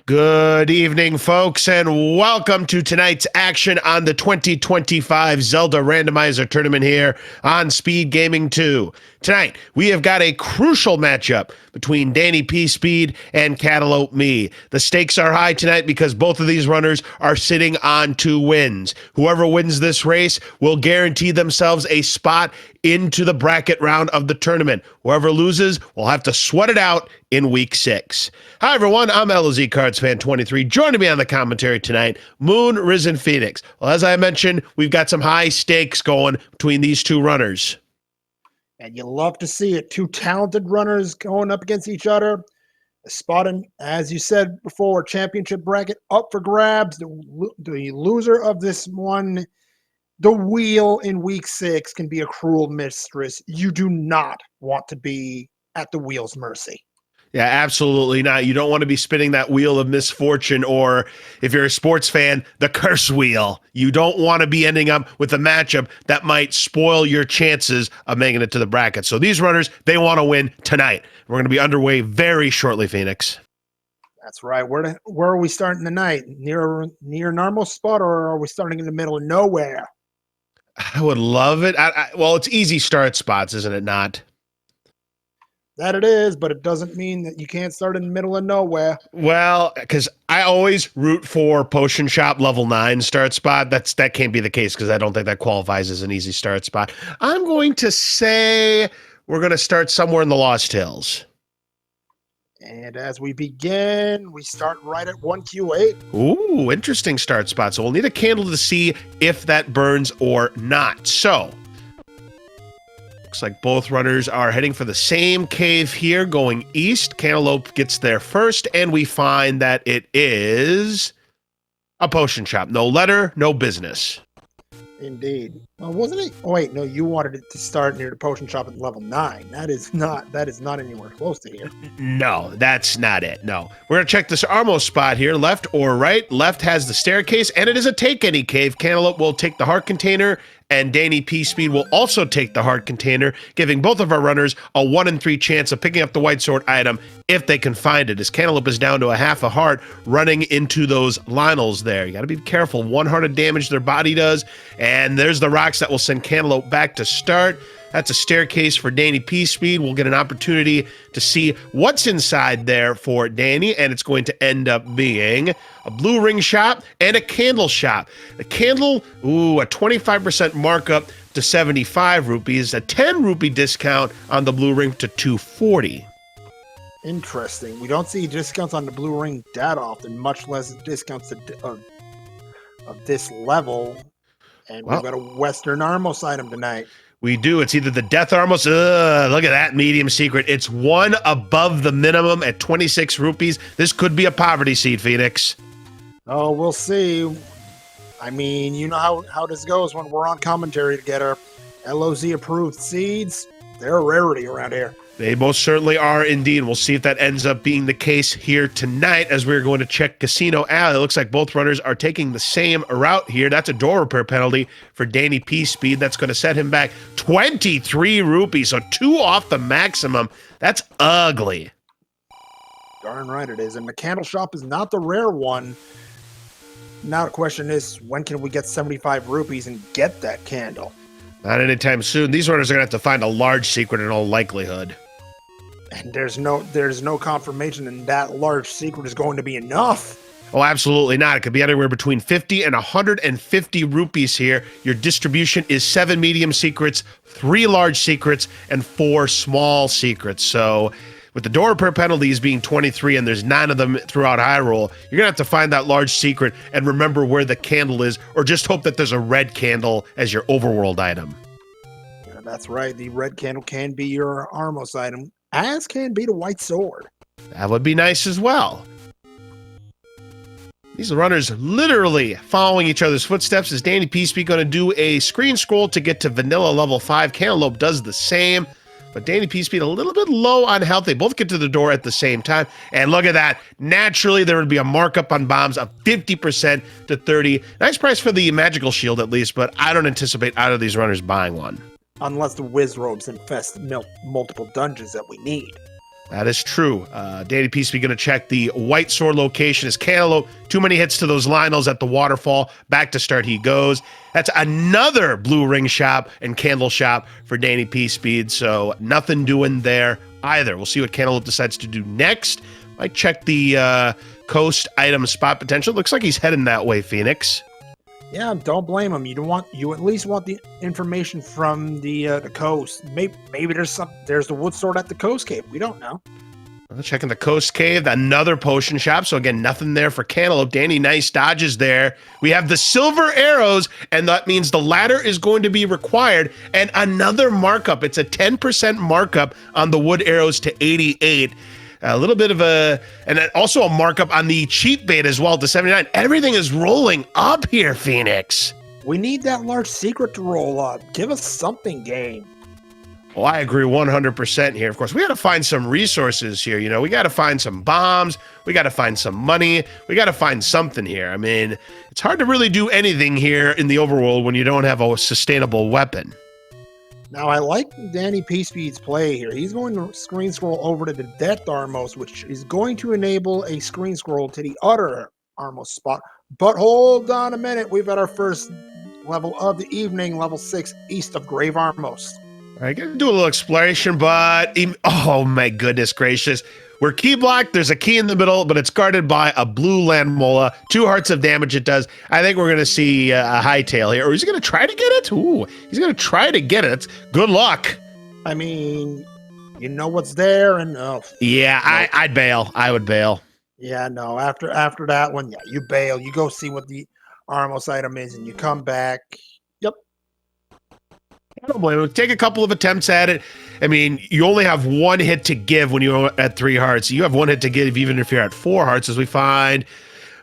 Good evening, folks, and welcome to tonight's action on the 2025 Zelda Randomizer tournament here on Speed Gaming 2. Tonight, we have got a crucial matchup between DannyPSpeed and cantaloupeme. The stakes are high tonight because both of these runners are sitting on 2 wins. Whoever wins this race will guarantee themselves a spot into the bracket round of the tournament. Whoever loses will have to sweat it out in week 6. Hi everyone, I'm LOZ Cards Fan 23. Joining me on the commentary tonight, Moon Risen Phoenix. Well, as I mentioned, we've got some high stakes going between these 2 runners. And you love to see it. 2 talented runners going up against each other. A spot in, as you said before, championship bracket up for grabs. The loser of this one, the wheel in week 6, can be a cruel mistress. You do not want to be at the wheel's mercy. Yeah, absolutely not. You don't want to be spinning that wheel of misfortune, or if you're a sports fan, the curse wheel. You don't want to be ending up with a matchup that might spoil your chances of making it to the bracket. So these runners, they want to win tonight. We're going to be underway very shortly, Phoenix. That's right. Where are we starting tonight? Near normal spot, or are we starting in the middle of nowhere? I would love it. Well, it's easy start spots, isn't it not? That it is, but it doesn't mean that you can't start in the middle of nowhere. Well, because I always root for Potion Shop level 9 start spot. That can't be the case because I don't think that qualifies as an easy start spot. I'm going to say we're going to start somewhere in the Lost Hills. And as we begin, we start right at 1Q8. Ooh, interesting start spot. So we'll need a candle to see if that burns or not. So looks like both runners are heading for the same cave here, going east. Cantaloupe gets there first, and we find that it is a potion shop. No letter, no business. Indeed. Well, wasn't it? Oh, wait, no, you wanted it to start near the potion shop at level 9. That is not anywhere close to here. No, that's not it. No. We're going to check this Armo spot here, left or right. Left has the staircase, and it is a take any cave. Cantaloupe will take the heart container, and DannyPSpeed will also take the heart container, giving both of our runners a 1 in 3 chance of picking up the white sword item if they can find it, as Cantaloupe is down to a half a heart running into those Lionels there. You got to be careful. 1 heart of damage their body does, and there's the rocks that will send Cantaloupe back to start. That's a staircase for DannyPSpeed. We'll get an opportunity to see what's inside there for Danny, and it's going to end up being a blue ring shop and a candle shop. The candle, ooh, a 25% markup to 75 rupees, a 10 rupee discount on the blue ring to 240. Interesting. We don't see discounts on the blue ring that often, much less discounts of this level. And we've got a Western Armos item tonight. We do. It's either the Death Armos. Look at that medium secret. It's 1 above the minimum at 26 rupees. This could be a poverty seed, Phoenix. Oh, we'll see. I mean, you know how this goes when we're on commentary together. LOZ approved seeds, they're a rarity around here. They most certainly are indeed. We'll see if that ends up being the case here tonight as we're going to check Casino Alley. It looks like both runners are taking the same route here. That's a door repair penalty for DannyPSpeed. That's going to set him back 23 rupees, so 2 off the maximum. That's ugly. Darn right it is. And the candle shop is not the rare one. Now the question is, when can we get 75 rupees and get that candle? Not anytime soon. These runners are going to have to find a large secret in all likelihood. And there's no confirmation that that large secret is going to be enough. Oh, absolutely not. It could be anywhere between 50 and 150 rupees here. Your distribution is 7 medium secrets, 3 large secrets, and 4 small secrets. So with the door repair penalties being 23 and there's 9 of them throughout Hyrule, you're going to have to find that large secret and remember where the candle is, or just hope that there's a red candle as your overworld item. Yeah, that's right. The red candle can be your Armos item, as can be the white sword. That would be nice as well. These runners literally following each other's footsteps. Is DannyPSpeed going to do a screen scroll to get to vanilla level 5? Cantaloupe does the same. But DannyPSpeed a little bit low on health. They both get to the door at the same time. And look at that. Naturally, there would be a markup on bombs of 50% to 30. Nice price for the magical shield at least, but I don't anticipate either of these runners buying one. Unless the whiz robes infest multiple dungeons that we need. That is true. DannyPSpeed going to check the white sword location as Cantaloupe. Too many hits to those Lionels at the waterfall. Back to start he goes. That's another blue ring shop and candle shop for DannyPSpeed. So nothing doing there either. We'll see what Cantaloupe decides to do next. Might check the coast item spot potential. Looks like he's heading that way, Phoenix. Yeah, don't blame him. You at least want the information from the coast. Maybe there's the wood sword at the coast cave. We don't know. Checking the coast cave, another potion shop. So again, nothing there for Cantaloupe. Danny, nice dodges there. We have the silver arrows, and that means the ladder is going to be required. And another markup. It's a 10% markup on the wood arrows to 88. A little bit of and also a markup on the cheap bait as well to 79. Everything is rolling up here, Phoenix. We need that large secret to roll up. Give us something, game. Well, I agree 100% here. Of course, we got to find some resources here. You know, we got to find some bombs. We got to find some money. We got to find something here. I mean, it's hard to really do anything here in the overworld when you don't have a sustainable weapon. Now, I like DannyPSpeed's play here. He's going to screen scroll over to the Death Armos, which is going to enable a screen scroll to the other Armos spot. But hold on a minute. We've got our first level of the evening, level 6, east of Grave Armos. All right, gonna do a little exploration, but oh my goodness gracious. We're key blocked. There's a key in the middle, but it's guarded by a blue land mola. 2 hearts of damage it does. I think we're going to see a hightail here. Or is he going to try to get it? Ooh, he's going to try to get it. Good luck. I mean, you know what's there, and yeah, I'd bail. I would bail. Yeah, no. After that one, yeah, you bail. You go see what the Armos item is, and you come back. Yep. I don't blame him. Take a couple of attempts at it. I mean, you only have 1 hit to give when you're at 3 hearts. You have 1 hit to give even if you're at 4 hearts, as we find.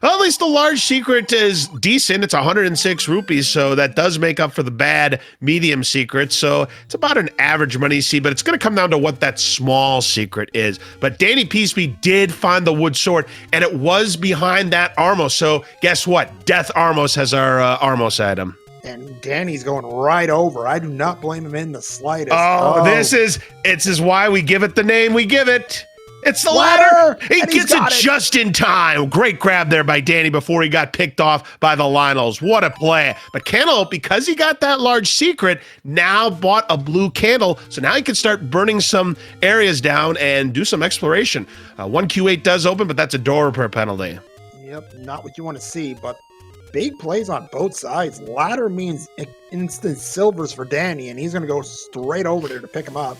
Well, at least the large secret is decent. It's 106 rupees, so that does make up for the bad medium secret. So it's about an average money see, but it's going to come down to what that small secret is. But DannyPSpeed did find the wood sword, and it was behind that Armos. So guess what? Death Armos has our Armos item. And Danny's going right over. I do not blame him in the slightest. Oh, this is why we give it the name we give it. It's the ladder. He gets it just in time. Great grab there by Danny before he got picked off by the Lionels. What a play. But Cantaloupe, because he got that large secret, now bought a blue candle. So now he can start burning some areas down and do some exploration. 1Q8 does open, but that's a door per penalty. Yep, not what you want to see, but big plays on both sides. Ladder means instant silvers for Danny, and he's going to go straight over there to pick him up.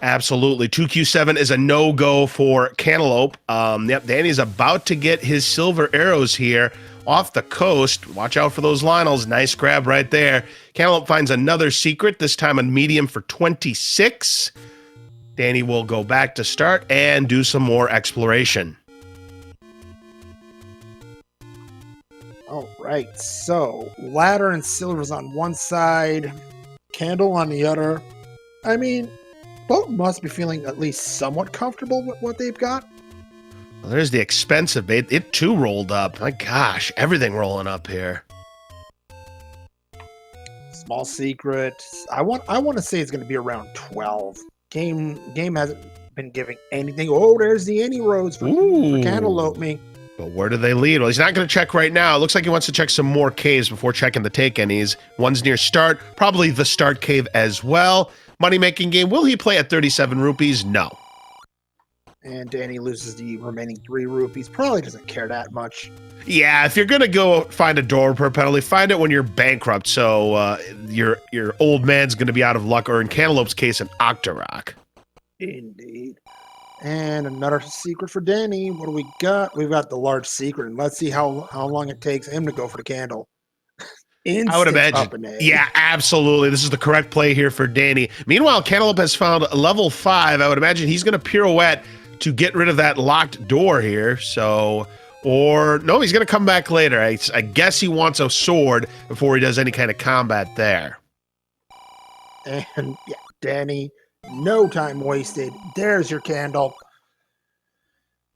Absolutely. 2Q7 is a no-go for Cantaloupe. Yep, Danny's about to get his silver arrows here off the coast. Watch out for those Lionels. Nice grab right there. Cantaloupe finds another secret, this time on medium for 26. Danny will go back to start and do some more exploration. All right, so ladder and silver's on one side, candle on the other. I mean, both must be feeling at least somewhat comfortable with what they've got. Well, there's the expensive bait. It too rolled up. My gosh, everything rolling up here. Small secret. I want to say it's going to be around 12. Game hasn't been giving anything. Oh, there's the any roads for Cantaloupe. But where do they lead? Well, he's not going to check right now. It looks like he wants to check some more caves before checking the take any's. One's near start, probably the start cave as well. Money-making game. Will he play at 37 rupees? No. And Danny loses the remaining 3 rupees. Probably doesn't care that much. Yeah, if you're going to go find a door per penalty, find it when you're bankrupt. So your old man's going to be out of luck, or in Cantaloupe's case, an Octorok. Indeed. And another secret for Danny. What do we got? We've got the large secret, and let's see how long it takes him to go for the candle. I would imagine. Yeah, absolutely. This is the correct play here for Danny. Meanwhile, Cantaloupe has found level 5. I would imagine he's going to pirouette to get rid of that locked door here. So, or no, he's going to come back later. I guess he wants a sword before he does any kind of combat there. And yeah, Danny, no time wasted. There's your candle.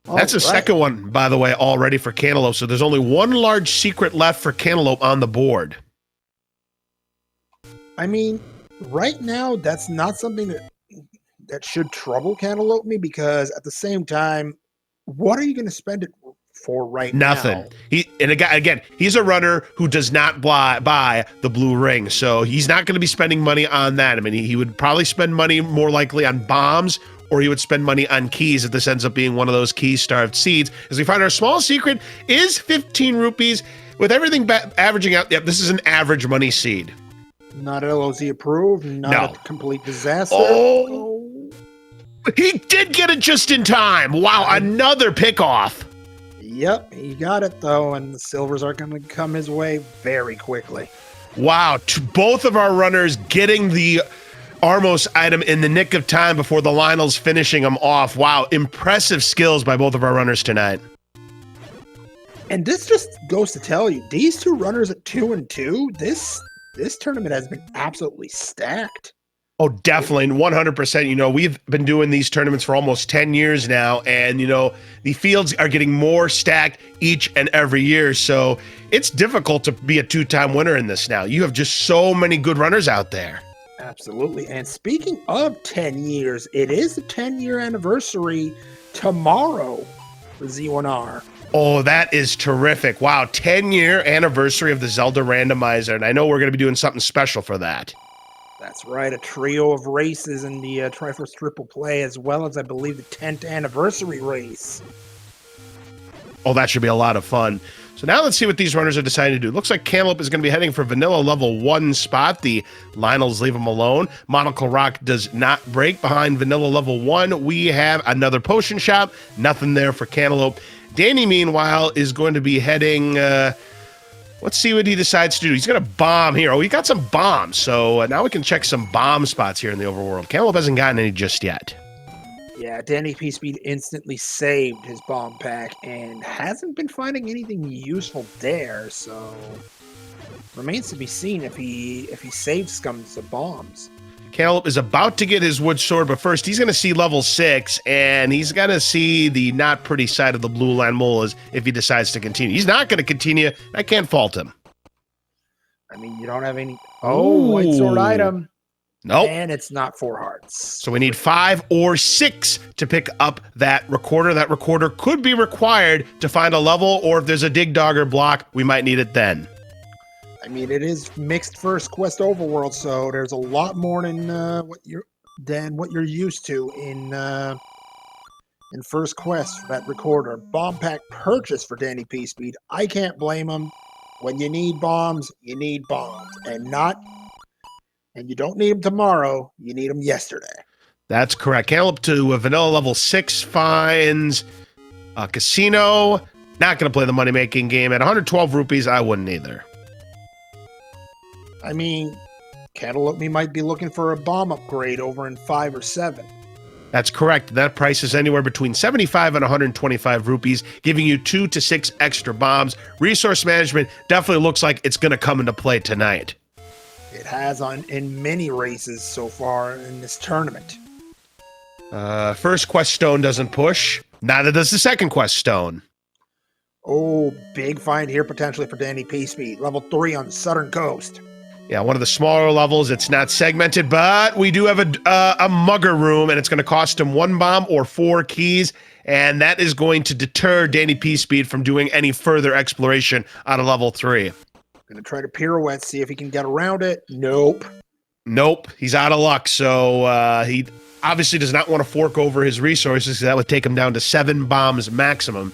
That's the second one, by the way, already for Cantaloupe. So there's only 1 large secret left for Cantaloupe on the board. I mean, right now, that's not something that that should trouble Cantaloupe because at the same time, what are you going to spend it for right Nothing. now? Again, he's a runner who does not buy the blue ring, so he's not going to be spending money on that. I mean, he would probably spend money more likely on bombs, or he would spend money on keys if this ends up being one of those key-starved seeds. As we find our small secret is 15 rupees. With everything averaging out, yep, this is an average money seed. Not LOZ approved, not a complete disaster. Oh, he did get it just in time. Wow, another pickoff. Yep, he got it though, and the silvers are going to come his way very quickly. Wow, both of our runners getting the Armos item in the nick of time before the Lionel's finishing them off. Wow, impressive skills by both of our runners tonight. And this just goes to tell you, these two runners at 2 and 2, this tournament has been absolutely stacked. Oh, definitely, and 100%. You know, we've been doing these tournaments for almost 10 years now, and, you know, the fields are getting more stacked each and every year, so it's difficult to be a two-time winner in this now. You have just so many good runners out there. Absolutely, and speaking of 10 years, it is the 10-year anniversary tomorrow for Z1R. Oh, that is terrific. Wow, 10-year anniversary of the Zelda Randomizer, and I know we're going to be doing something special for that. That's right, a trio of races in the Triforce Triple Play, as well as, I believe, the 10th anniversary race. Oh, that should be a lot of fun. So now let's see what these runners are deciding to do. Looks like Cantaloupe is going to be heading for Vanilla level 1 spot. The Lionels leave him alone. Monocle Rock does not break behind Vanilla level 1. We have another potion shop. Nothing there for Cantaloupe. Danny, meanwhile, is going to be heading... let's see what he decides to do. He's going to bomb here. Oh, he got some bombs. So now we can check some bomb spots here in the overworld. Cantaloupe hasn't gotten any just yet. Yeah, DannyPSpeed instantly saved his bomb pack and hasn't been finding anything useful there. So remains to be seen if he saves scums of bombs. Cantaloupe is about to get his wood sword, but first he's going to see level 6, and he's going to see the not pretty side of the blue land molas if he decides to continue. He's not going to continue. I can't fault him. I mean, you don't have any... Oh, white sword item. Nope. And it's not 4 hearts. So we need 5 or 6 to pick up that recorder. That recorder could be required to find a level, or if there's a dig dogger block, we might need it then. I mean, it is mixed first quest overworld, so there's a lot more than what you're used to in first quest for that recorder. Bomb pack purchase for DannyPSpeed. I can't blame him. When you need bombs, and you don't need them tomorrow. You need them yesterday. That's correct. Cantaloupe to a vanilla level 6 finds a casino. Not going to play the money making game at 112 rupees. I wouldn't either. I mean, Cantaloupe might be looking for a bomb upgrade over in 5 or 7. That's correct. That price is anywhere between 75 and 125 rupees, giving you 2 to 6 extra bombs. Resource management definitely looks like it's going to come into play tonight. It has in many races so far in this tournament. First quest stone doesn't push. Neither does the second quest stone. Oh, big find here potentially for DannyPSpeed. Level 3 on the southern coast. Yeah, one of the smaller levels. It's not segmented, but we do have a mugger room, and it's going to cost him 1 bomb or 4 keys, and that is going to deter DannyPSpeed from doing any further exploration on a level 3. Gonna try to pirouette, see if he can get around it. Nope. He's out of luck, so he obviously does not want to fork over his resources. That would take him down to 7 bombs maximum.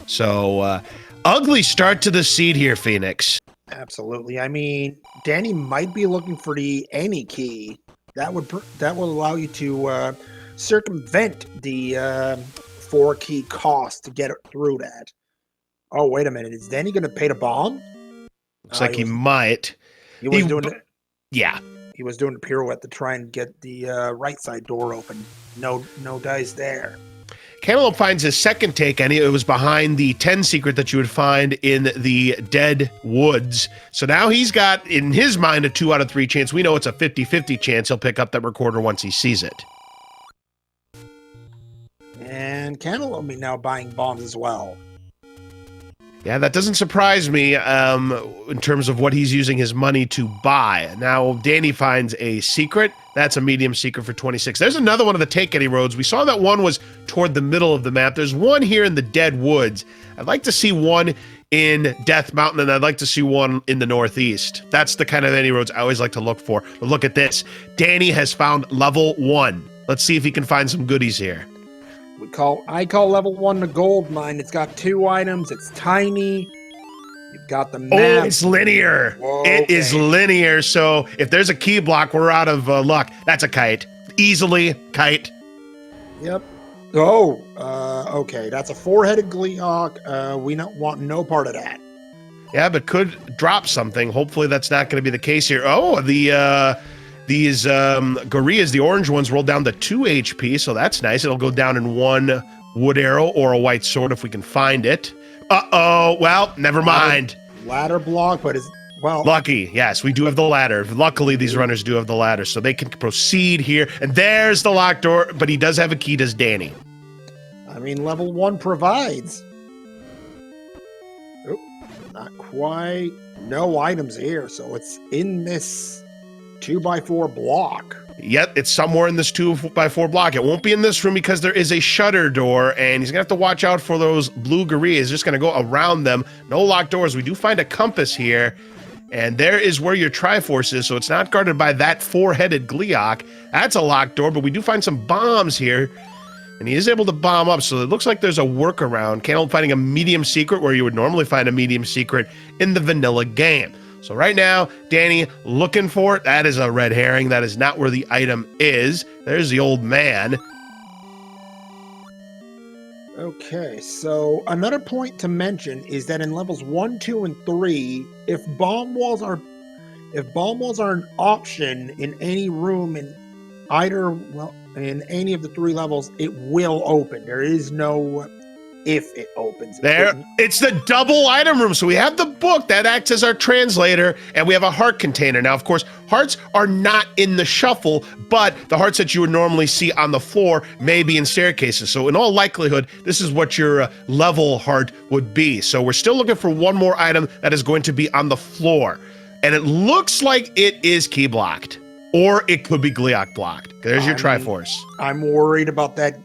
So, ugly start to the seed here, Phoenix. Absolutely. I mean, Danny might be looking for the any key. That will allow you to circumvent the 4 key cost to get through that. Oh, wait a minute. Is Danny going to pay the bomb? Looks like he might. He was doing it. Yeah. He was doing a pirouette to try and get the right side door open. No dice there. Cantaloupe finds his second take, and it was behind the 10 secret that you would find in the Dead Woods. So now he's got, in his mind, a 2 out of 3 chance. We know it's a 50-50 chance he'll pick up that recorder once he sees it. And Cantaloupe now buying bombs as well. Yeah, that doesn't surprise me in terms of what he's using his money to buy. Now, Danny finds a secret That's a medium secret for 26. There's another one of the Take Any roads. We saw that one was toward the middle of the map. There's one here in the Dead Woods. I'd like to see one in Death Mountain, and I'd like to see one in the Northeast. That's the kind of any roads I always like to look for. But look at this. Danny has found level 1. Let's see if he can find some goodies here. I call level 1 the gold mine. It's got 2 items. It's tiny. You've got the map. Oh, it's linear. Whoa, It is linear. So if there's a key block, we're out of luck. That's a kite. Easily kite. Yep. Oh, okay. That's a 4-headed Gleeok. We don't want no part of that. Yeah, but could drop something. Hopefully that's not going to be the case here. Oh, these gorillas, the orange ones, roll down to 2 HP, so that's nice. It'll go down in 1 wood arrow or a white sword if we can find it. Uh-oh, well, never mind. Ladder block, but it's, well... Lucky, yes, we do have the ladder. Luckily, these runners do have the ladder, so they can proceed here. And there's the locked door, but he does have a key, does Danny. I mean, level 1 provides. Oh, not quite. No items here, so it's in this 2x4 block. Yep, it's somewhere in this 2x4 block. It won't be in this room because there is a shutter door, and he's gonna have to watch out for those blue gorillas. He's just gonna go around them. No locked doors. We do find a compass here, and there is where your Triforce is, so it's not guarded by that 4-headed Gleeok. That's a locked door, but we do find some bombs here, and he is able to bomb up, so it looks like there's a workaround. Cantaloupe finding a medium secret where you would normally find a medium secret in the vanilla game. So right now, Danny looking for it. That is a red herring. That is not where the item is. There's the old man. Okay, so another point to mention is that in levels 1, 2, and 3, if bomb walls are an option in any room in either, well, in any of the 3 levels, it will open. There is no if it opens. It's the double item room. So we have the book that acts as our translator, and we have a heart container. Now, of course, hearts are not in the shuffle, but the hearts that you would normally see on the floor may be in staircases. So in all likelihood, this is what your level heart would be. So we're still looking for one more item that is going to be on the floor. And it looks like it is key blocked, or it could be Gleeok blocked. There's your Triforce. I'm worried about that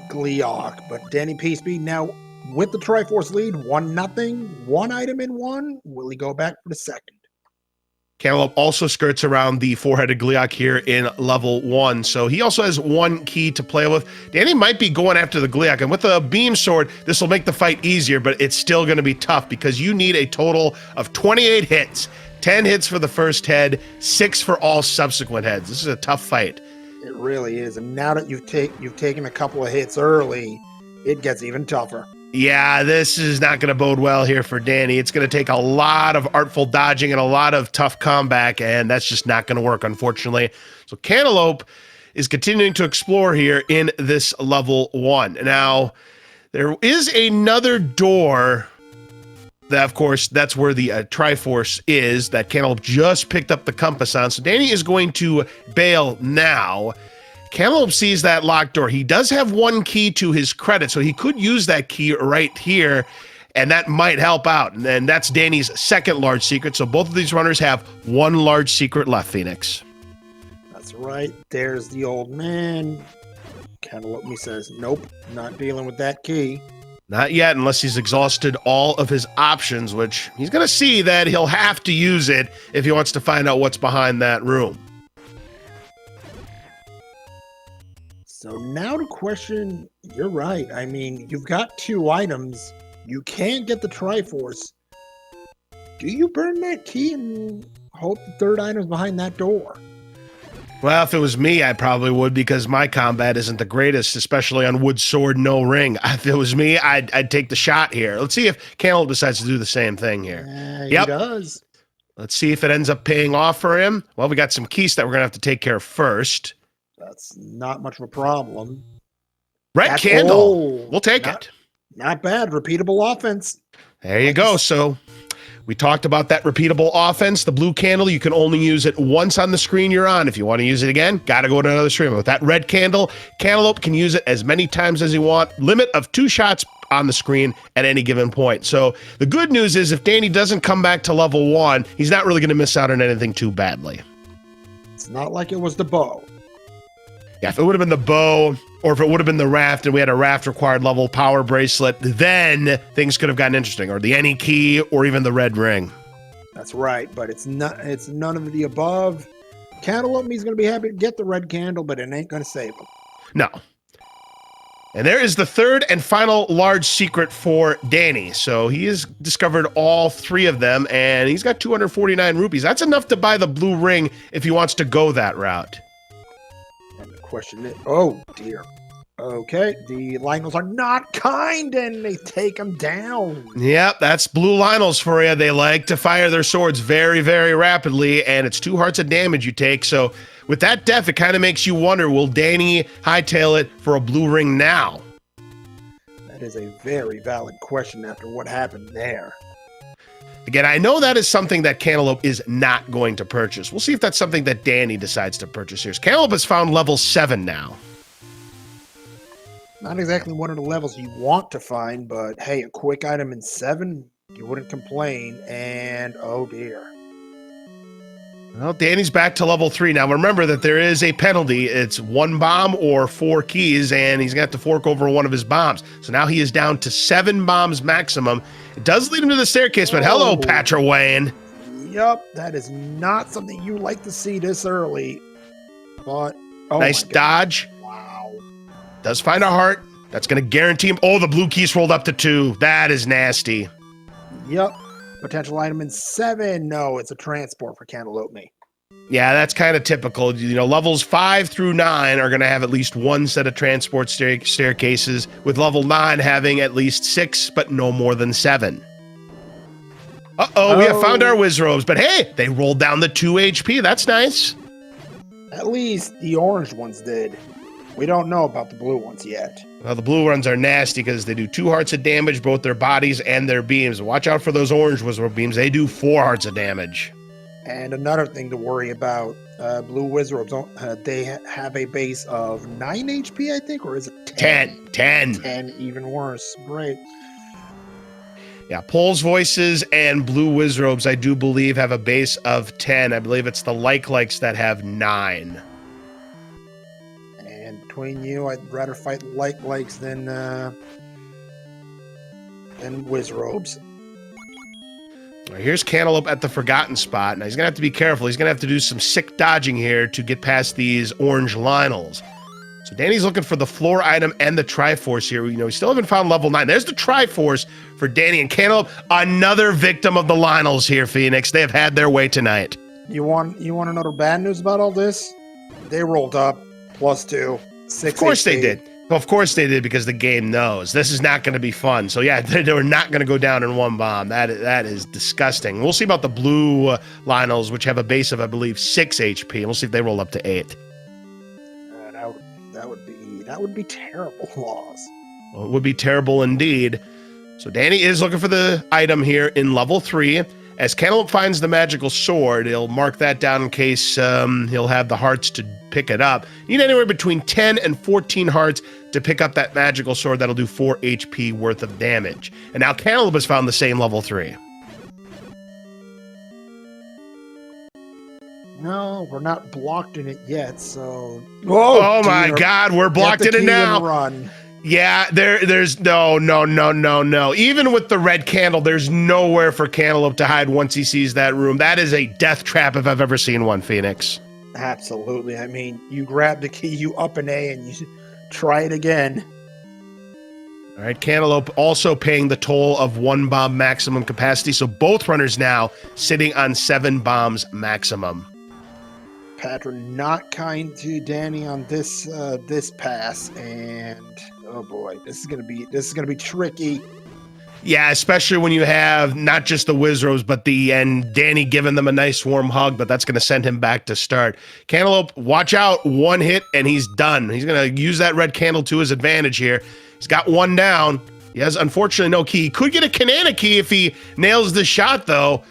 Gleeok, but DannyPSpeed now with the Triforce lead, 1-0, 1 item in 1. Will he go back for the second? Cantaloupe also skirts around the 4-headed Gleeok here in level 1, so he also has 1 key to play with. Danny might be going after the Gleeok, and with a beam sword, this will make the fight easier, but it's still going to be tough because you need a total of 28 hits. 10 hits for the first head, 6 for all subsequent heads. This is a tough fight. It really is, and now that you've taken a couple of hits early, it gets even tougher. Yeah, this is not going to bode well here for Danny. It's going to take a lot of artful dodging and a lot of tough comeback, and that's just not going to work, unfortunately. So Cantaloupe is continuing to explore here in this level 1. Now, there is another door that, of course, that's where the Triforce is that Cantaloupe just picked up the compass on. So Danny is going to bail now. Cantaloupe sees that locked door. He does have 1 key to his credit, so he could use that key right here, and that might help out. And that's Danny's second large secret. So both of these runners have 1 large secret left, Phoenix. That's right. There's the old man. Cantaloupe says, nope, not dealing with that key. Not yet, unless he's exhausted all of his options, which he's going to see that he'll have to use it if he wants to find out what's behind that room. So now the question, you're right. I mean, you've got 2 items. You can't get the Triforce. Do you burn that key and hope the 3rd item's behind that door? Well, if it was me, I probably would, because my combat isn't the greatest, especially on wood sword, no ring. If it was me, I'd take the shot here. Let's see if Cantaloupe decides to do the same thing here. He does. Let's see if it ends up paying off for him. Well, we got some keys that we're going to have to take care of first. That's not much of a problem. Red candle. We'll take it. Not bad. Repeatable offense. There you go. So we talked about that repeatable offense. The blue candle, you can only use it once on the screen you're on. If you want to use it again, got to go to another screen. With that red candle, Cantaloupe can use it as many times as you want. Limit of 2 shots on the screen at any given point. So the good news is if Danny doesn't come back to level 1, he's not really going to miss out on anything too badly. It's not like it was the bow. Yeah, if it would have been the bow, or if it would have been the raft and we had a raft required level power bracelet, then things could have gotten interesting. Or the any key, or even the red ring. That's right, but it's not. It's none of the above. Cantaloupe's going to be happy to get the red candle, but it ain't going to save him. No. And there is the third and final large secret for Danny. So he has discovered all three of them, and he's got 249 rupees. That's enough to buy the blue ring if he wants to go that route. And the question is, oh dear. Okay, the Lionels are not kind, and they take him down. Yep, that's blue Lionels for you. They like to fire their swords very, very rapidly, and it's 2 hearts of damage you take. So with that death, it kind of makes you wonder, will Danny hightail it for a blue ring now? That is a very valid question after what happened there. Again, I know that is something that Cantaloupe is not going to purchase. We'll see if that's something that Danny decides to purchase here. Cantaloupe has found level 7 now. Not exactly one of the levels you want to find, but hey, a quick item in 7, you wouldn't complain, and oh dear. Well, Danny's back to level 3. Now, remember that there is a penalty. It's 1 bomb or 4 keys, and he's going to have to fork over one of his bombs. So now he is down to 7 bombs maximum. It does lead him to the staircase, but hello, Patra Wayne. Yup, that is not something you like to see this early, but oh nice dodge. Wow. Does find a heart. That's going to guarantee him. Oh, the blue keys rolled up to 2. That is nasty. Yup. Potential item in 7. No, it's a transport for Cantaloupe. Yeah, that's kind of typical. You know, levels 5 through 9 are going to have at least 1 set of transport staircases, with level 9 having at least 6, but no more than 7. Uh-oh, we have found our Wizrobes, but hey, they rolled down the 2 HP. That's nice. At least the orange ones did. We don't know about the blue ones yet. Well, the blue ones are nasty because they do 2 hearts of damage, both their bodies and their beams. Watch out for those orange Wizrobe beams. They do 4 hearts of damage. And another thing to worry about, blue Wizrobes, they have a base of 9 HP, I think, or is it 10? 10. 10, even worse. Great. Yeah, Pole's Voices and blue Wizrobes, I do believe, have a base of 10. I believe it's the Likes that have 9. Between you, I'd rather fight Likes than Wizrobes. Right, here's Cantaloupe at the forgotten spot. Now he's gonna have to be careful. He's gonna have to do some sick dodging here to get past these orange Lionels. So Danny's looking for the floor item and the Triforce here. You know, we still haven't found level 9. There's the Triforce for Danny and Cantaloupe. Another victim of the Lionels here, Phoenix. They have had their way tonight. You want another bad news about all this? They rolled up +2. 6 of course HP. they did. Well, of course they did, because the game knows this is not going to be fun. So yeah, they were not going to go down in 1 bomb. That is disgusting. We'll see about the blue Lionels, which have a base of, I believe, 6 HP. And we'll see if they roll up to 8. That would be terrible loss. Well, it would be terrible indeed. So Danny is looking for the item here in level 3. As Cantaloupe finds the magical sword, he'll mark that down in case he'll have the hearts to pick it up. You need anywhere between 10 and 14 hearts to pick up that magical sword that'll do 4 HP worth of damage. And now Cantaloupe has found the same level 3. No, we're not blocked in it yet, so... Oh my God, we're blocked in it now. Run. Yeah, there's no. Even with the red candle, there's nowhere for Cantaloupe to hide once he sees that room. That is a death trap if I've ever seen one, Phoenix. Absolutely. I mean, you grab the key, you up an A, and you try it again. All right, Cantaloupe also paying the toll of 1 bomb maximum capacity, so both runners now sitting on 7 bombs maximum. Patra not kind to Danny on this pass, and oh boy, this is gonna be tricky. Yeah, especially when you have not just the Wizrobes, but and Danny giving them a nice warm hug, but that's going to send him back to start. Cantaloupe, watch out. 1 hit, and he's done. He's going to use that red candle to his advantage here. He's got 1 down. He has, unfortunately, no key. He could get a Canana key if he nails the shot, though.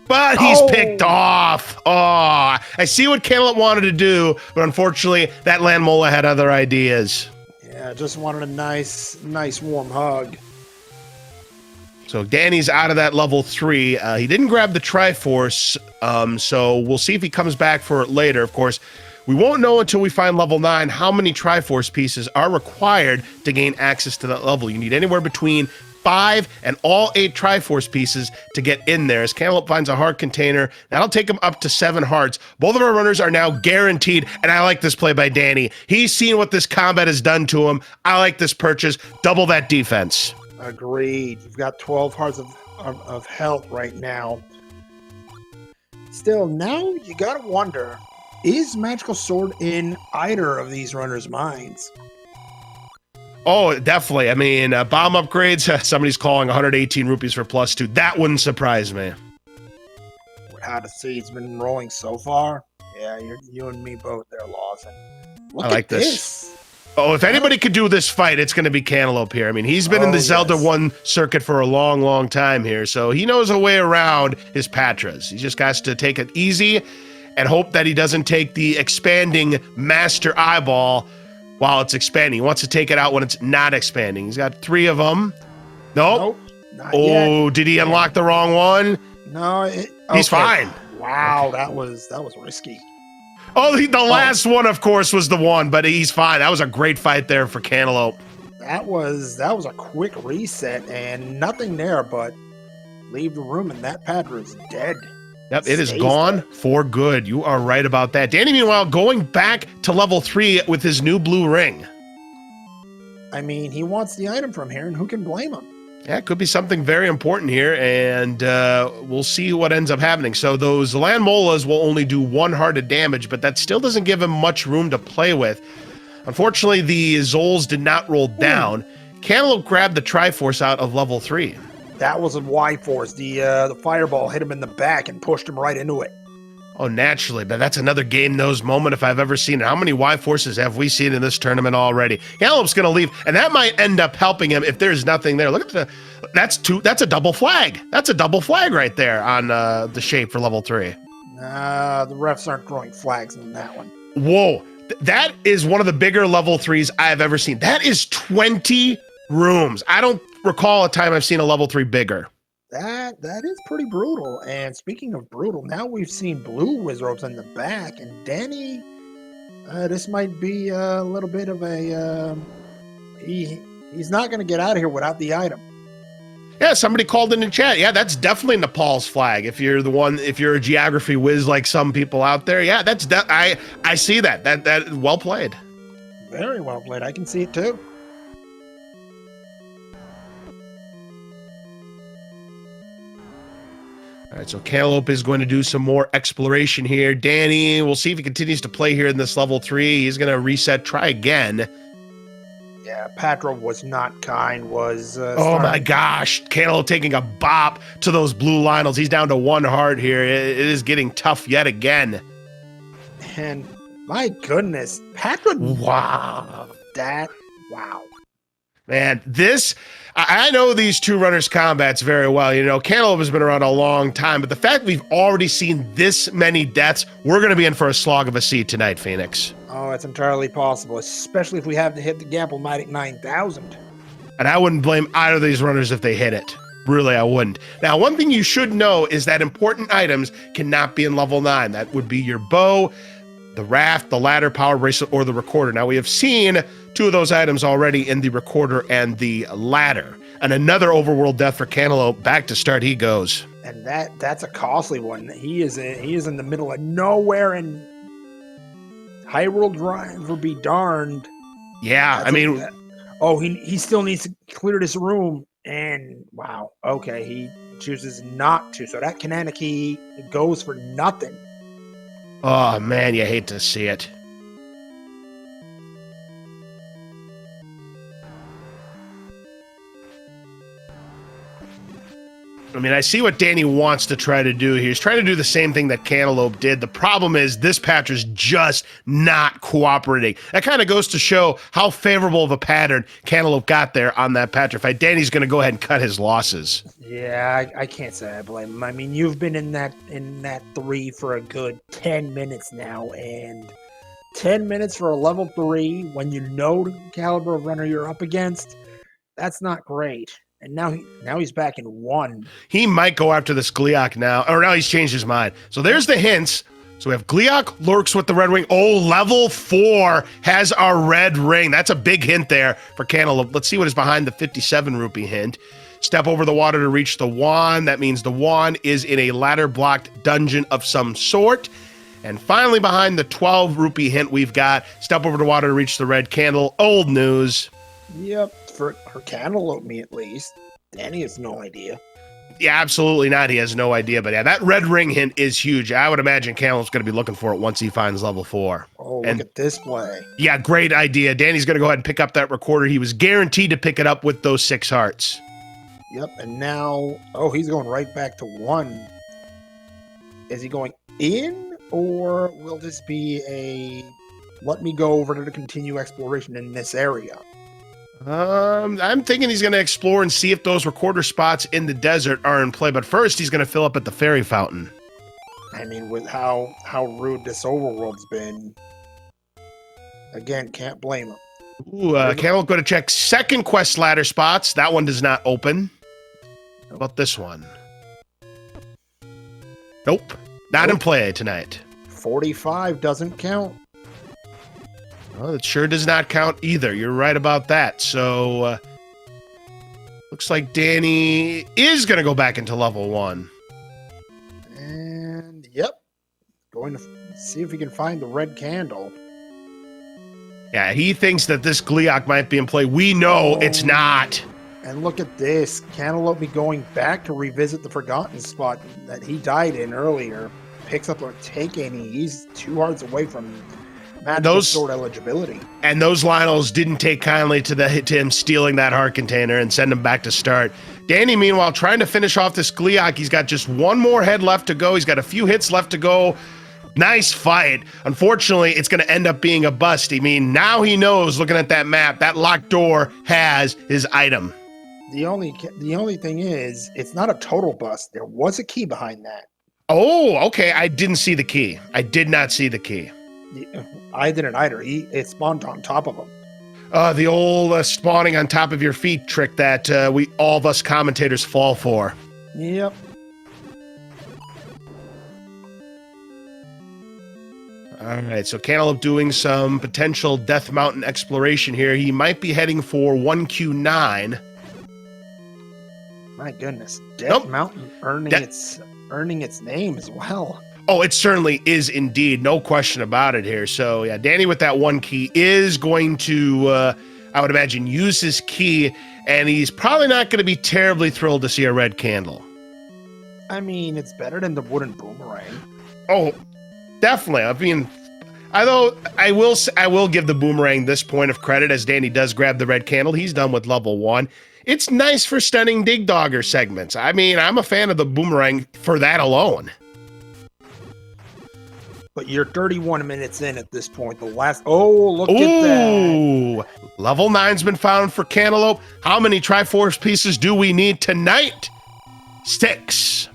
But he's picked off. Oh, I see what Cantaloupe wanted to do, but unfortunately, that Landmola had other ideas. Yeah, just wanted a nice warm hug. So Danny's out of that level 3. He didn't grab the Triforce, so we'll see if he comes back for it later. Of course, we won't know until we find level 9 how many Triforce pieces are required to gain access to that level. You need anywhere between 5 and all 8 Triforce pieces to get in there. As Cantaloupe finds a heart container, that'll take him up to 7 hearts. Both of our runners are now guaranteed, and I like this play by Danny. He's seen what this combat has done to him. I like this purchase. Double that defense. Agreed. You've got 12 hearts of health right now. Still, now you gotta wonder, is Magical Sword in either of these runners' minds? Oh, definitely. I mean, bomb upgrades, somebody's calling 118 rupees for +2. That wouldn't surprise me. With how the seed's been rolling so far, yeah, you and me both there, Lawson. Look I like at this. Oh, if anybody could do this fight, it's going to be Cantaloupe here. I mean, he's been in the Zelda 1 circuit for a long, long time here, so he knows a way around his Patras. He just has to take it easy and hope that he doesn't take the expanding Master Eyeball while it's expanding. He wants to take it out when it's not expanding. He's got 3 of them. Nope. Not Oh, yet. did he unlock the wrong one? No, He's fine. Wow, that was risky. Oh, the last one, of course, was the one, but he's fine. That was a great fight there for Cantaloupe. That was a quick reset and nothing there, but leave the room and that Patra is dead. Yep, it is gone for good. You are right about that. Danny, meanwhile, going back to level 3 with his new blue ring. I mean, he wants the item from here, and who can blame him? Yeah, it could be something very important here, and we'll see what ends up happening. So those land molas will only do 1 heart of damage, but that still doesn't give him much room to play with. Unfortunately, the Zols did not roll down. Cantaloupe grabbed the Triforce out of level 3. That was a Y-Force. The fireball hit him in the back and pushed him right into it. Oh, naturally, but that's another game nose moment if I've ever seen it. How many Y-Forces have we seen in this tournament already? Cantaloupe's going to leave, and that might end up helping him if there's nothing there. Look at that's a double flag. That's a double flag right there on the shape for level 3. The refs aren't throwing flags on that one. Whoa, that is one of the bigger level 3s I've ever seen. That is 20 rooms. I don't recall a time I've seen a level 3 bigger. That is pretty brutal. And speaking of brutal, now we've seen blue wizards in the back, and Danny, this might be a little bit of a he's not going to get out of here without the item. Yeah, somebody called in the chat. Yeah, that's definitely Nepal's flag. If you're a geography whiz like some people out there, yeah, I see that. That well played. Very well played. I can see it too. All right, so Cantaloupe is going to do some more exploration here. Danny, we'll see if he continues to play here in this level 3. He's going to reset, try again. Yeah, Patra was not kind. Oh my gosh, Cantaloupe taking a bop to those blue Lionels. He's down to 1 heart here. It is getting tough yet again. And my goodness, Patra. Wow. Wow. Man, I know these 2 runners' combats very well. You know, Cantaloupe has been around a long time, but the fact we've already seen this many deaths, we're going to be in for a slog of a seat tonight, Phoenix. Oh, it's entirely possible, especially if we have to hit the Gamble-Matic 9000. And I wouldn't blame either of these runners if they hit it. Really, I wouldn't. Now, one thing you should know is that important items cannot be in level 9. That would be your bow, the raft, the ladder, power bracelet, or the recorder. Now, we have seen 2 of those items already in the recorder and the ladder. And another overworld death for Cantaloupe. Back to start he goes. And that's a costly one. He is in the middle of nowhere, and Hyrule Driver be darned. Yeah, he still needs to clear this room, and wow, okay, he chooses not to. So that Kanana key goes for nothing. Oh man, you hate to see it. I mean, I see what Danny wants to try to do here. He's trying to do the same thing that Cantaloupe did. The problem is this Patra's just not cooperating. That kind of goes to show how favorable of a pattern Cantaloupe got there on that Patra fight. Danny's going to go ahead and cut his losses. Yeah, I can't say I blame him. I mean, you've been in that 3 for a good 10 minutes now, and 10 minutes for a level 3 when you know the caliber of runner you're up against, that's not great. And now he's back in 1. He might go after this Gleeok now. Or now he's changed his mind. So there's the hints. So we have Gleeok lurks with the red ring. Oh, level 4 has our red ring. That's a big hint there for Cantaloupe. Let's see what is behind the 57 rupee hint. Step over the water to reach the wand. That means the wand is in a ladder-blocked dungeon of some sort. And finally, behind the 12 rupee hint, we've got step over the water to reach the red candle. Old news. Yep, for Cantaloupe me at least. Danny has no idea. Yeah, absolutely not. He has no idea. But yeah, that red ring hint is huge. I would imagine Cantaloupe's going to be looking for it once he finds level 4. Oh, look at this play. Yeah, great idea. Danny's going to go ahead and pick up that recorder. He was guaranteed to pick it up with those 6 hearts. Yep, and now, he's going right back to 1. Is he going in, or will this be a let me go over to continue exploration in this area? I'm thinking he's going to explore and see if those recorder spots in the desert are in play. But first, he's going to fill up at the fairy fountain. I mean, with how rude this overworld's been, again, can't blame him. Ooh, Cantaloupe going to check second quest ladder spots. That one does not open. How about this one? Nope. Not in play tonight. 45 doesn't count. Well, it sure does not count either. You're right about that. So, looks like Danny is going to go back into level 1. And, yep. Going to see if he can find the red candle. Yeah, he thinks that this Gleeok might be in play. We know it's not. And look at this. Cantaloupe be going back to revisit the forgotten spot that he died in earlier. Picks up a take any. He's 2 hearts away from magical sword eligibility. And those Lionels didn't take kindly to him stealing that heart container and send him back to start. Danny, meanwhile, trying to finish off this Gleeok. He's got just 1 more head left to go. He's got a few hits left to go. Nice fight. Unfortunately, it's going to end up being a bust. I mean, now he knows, looking at that map, that locked door has his item. The only thing is, it's not a total bust. There was a key behind that. Oh, okay. I didn't see the key. I did not see the key. I didn't either. It spawned on top of him. The old spawning on top of your feet trick that all of us commentators fall for. Yep. All right, so Cantaloupe doing some potential Death Mountain exploration here. He might be heading for 1Q9. My goodness, Death Mountain earning its name as well. Oh, it certainly is indeed. No question about it here. So, yeah, Danny with that 1 key is going to, I would imagine, use his key, and he's probably not going to be terribly thrilled to see a red candle. I mean, it's better than the wooden boomerang. Oh, definitely. I mean, although I will give the boomerang this point of credit as Danny does grab the red candle. He's done with level 1. It's nice for stunning Dig Dogger segments. I mean, I'm a fan of the boomerang for that alone. But you're 31 minutes in at this point. The last... Oh, look at that. Level 9's been found for Cantaloupe. How many Triforce pieces do we need tonight? 6.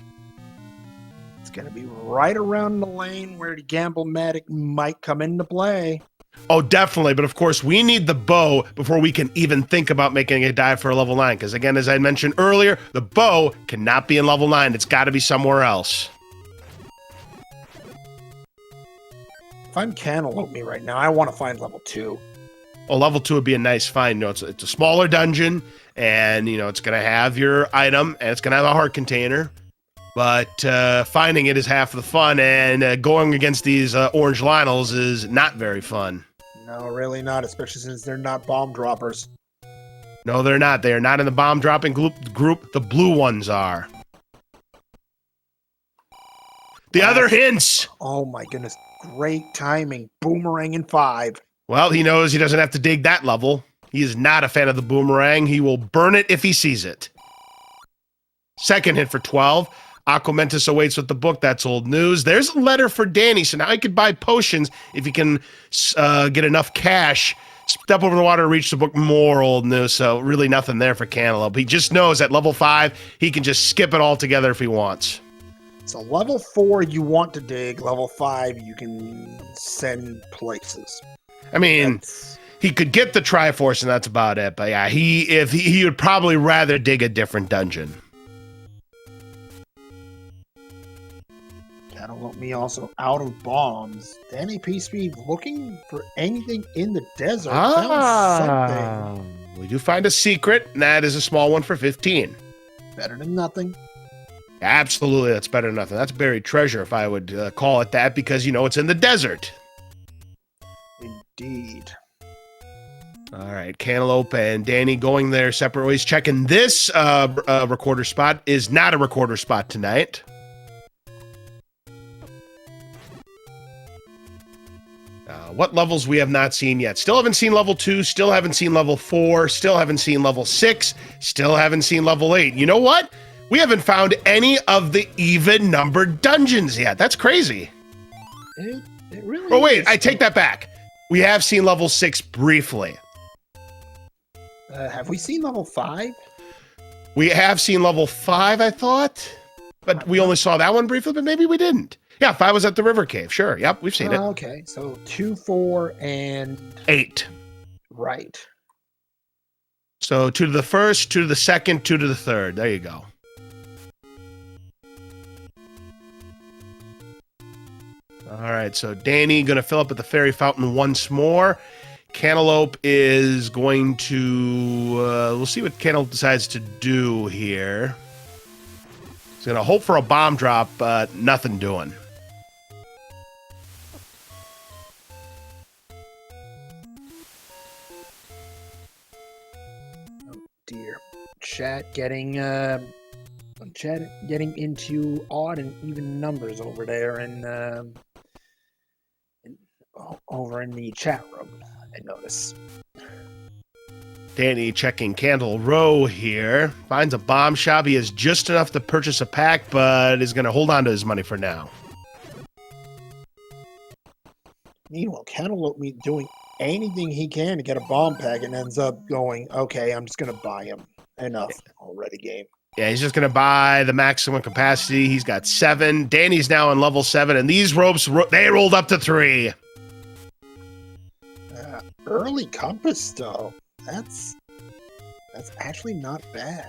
It's going to be right around the lane where the Gamble-matic might come into play. Oh, definitely. But of course, we need the bow before we can even think about making a dive for a level 9. Because again, as I mentioned earlier, the bow cannot be in level 9. It's got to be somewhere else. If I'm Cantaloupe me right now, I want to find level 2. Well, level 2 would be a nice find. You know, it's a smaller dungeon, and you know it's going to have your item, and it's going to have a heart container. But finding it is half the fun, and going against these orange Lionels is not very fun. No, really not, especially since they're not bomb droppers. No, they're not. They are not in the bomb dropping group. The blue ones are. The other hints. Oh my goodness. Great timing. Boomerang in 5. Well, he knows he doesn't have to dig that level. He is not a fan of the boomerang. He will burn it if he sees it. Second hint for 12. Aquamentus awaits with the book. That's old news. There's a letter for Danny, so now he could buy potions if he can get enough cash. Step over the water to reach the book. More old news, so really nothing there for Cantaloupe. He just knows at level 5, he can just skip it all together if he wants. So level 4, you want to dig. Level 5, you can send places. I mean, He could get the Triforce, and that's about it. But yeah, he would probably rather dig a different dungeon. Cantaloupe me also out of bombs. DannyPSpeed looking for anything in the desert. Found something. We do find a secret, and that is a small one for 15. Better than nothing. Absolutely, that's better than nothing. That's buried treasure, if I would call it that, because, you know, it's in the desert. Indeed. All right, Cantaloupe and Danny going their separate ways. Checking this recorder spot is not a recorder spot tonight. What levels we have not seen yet. Still haven't seen level 2, still haven't seen level 4, still haven't seen level 6, still haven't seen level 8. You know what? We haven't found any of the even-numbered dungeons yet. That's crazy. It really Oh, wait, is. I take that back. We have seen level 6 briefly. Have we seen level 5? We have seen level 5, I thought. But we only saw that one briefly, but maybe we didn't. Yeah, 5 was at the river cave. Sure. Yep, we've seen it. Okay, so 2, 4, and 8. right. So 2 to the first, 2 to the second, 2 to the third. There you go. All right, so Danny going to fill up at the fairy fountain once more. Cantaloupe is going to... we'll see what Cantaloupe decides to do here. He's going to hope for a bomb drop, but nothing doing. Oh dear. Chat getting into odd and even numbers over there and over in the chat room, I notice. Danny checking Candle Row here. Finds a bomb shop. He has just enough to purchase a pack, but is going to hold on to his money for now. Meanwhile, Cantaloupe me doing anything he can to get a bomb pack and ends up going, okay, I'm just going to buy him. Enough already, game. Yeah, he's just going to buy the maximum capacity. He's got 7. Danny's now on level 7, and these ropes, they rolled up to 3. Early compass, though. That's actually not bad.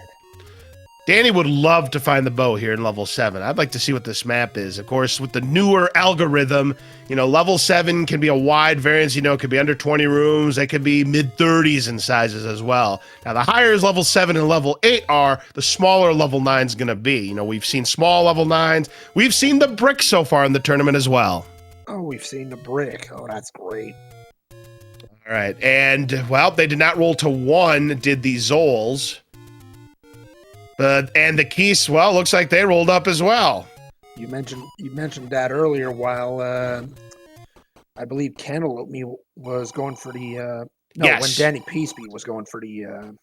Danny would love to find the bow here in level 7. I'd like to see what this map is. Of course, with the newer algorithm, you know, level 7 can be a wide variance. You know, it could be under 20 rooms. They could be mid-30s in sizes as well. Now, the higher is level 7 and level 8 are, the smaller level 9 is going to be. You know, we've seen small level 9s. We've seen the brick so far in the tournament as well. Oh, we've seen the brick. Oh, that's great. All right, and, well, they did not roll to 1, did the Zols. And the Keys, well, looks like they rolled up as well. You mentioned that earlier while I believe Cantaloupe me was going for the yes. When DannyPSpeed was going for the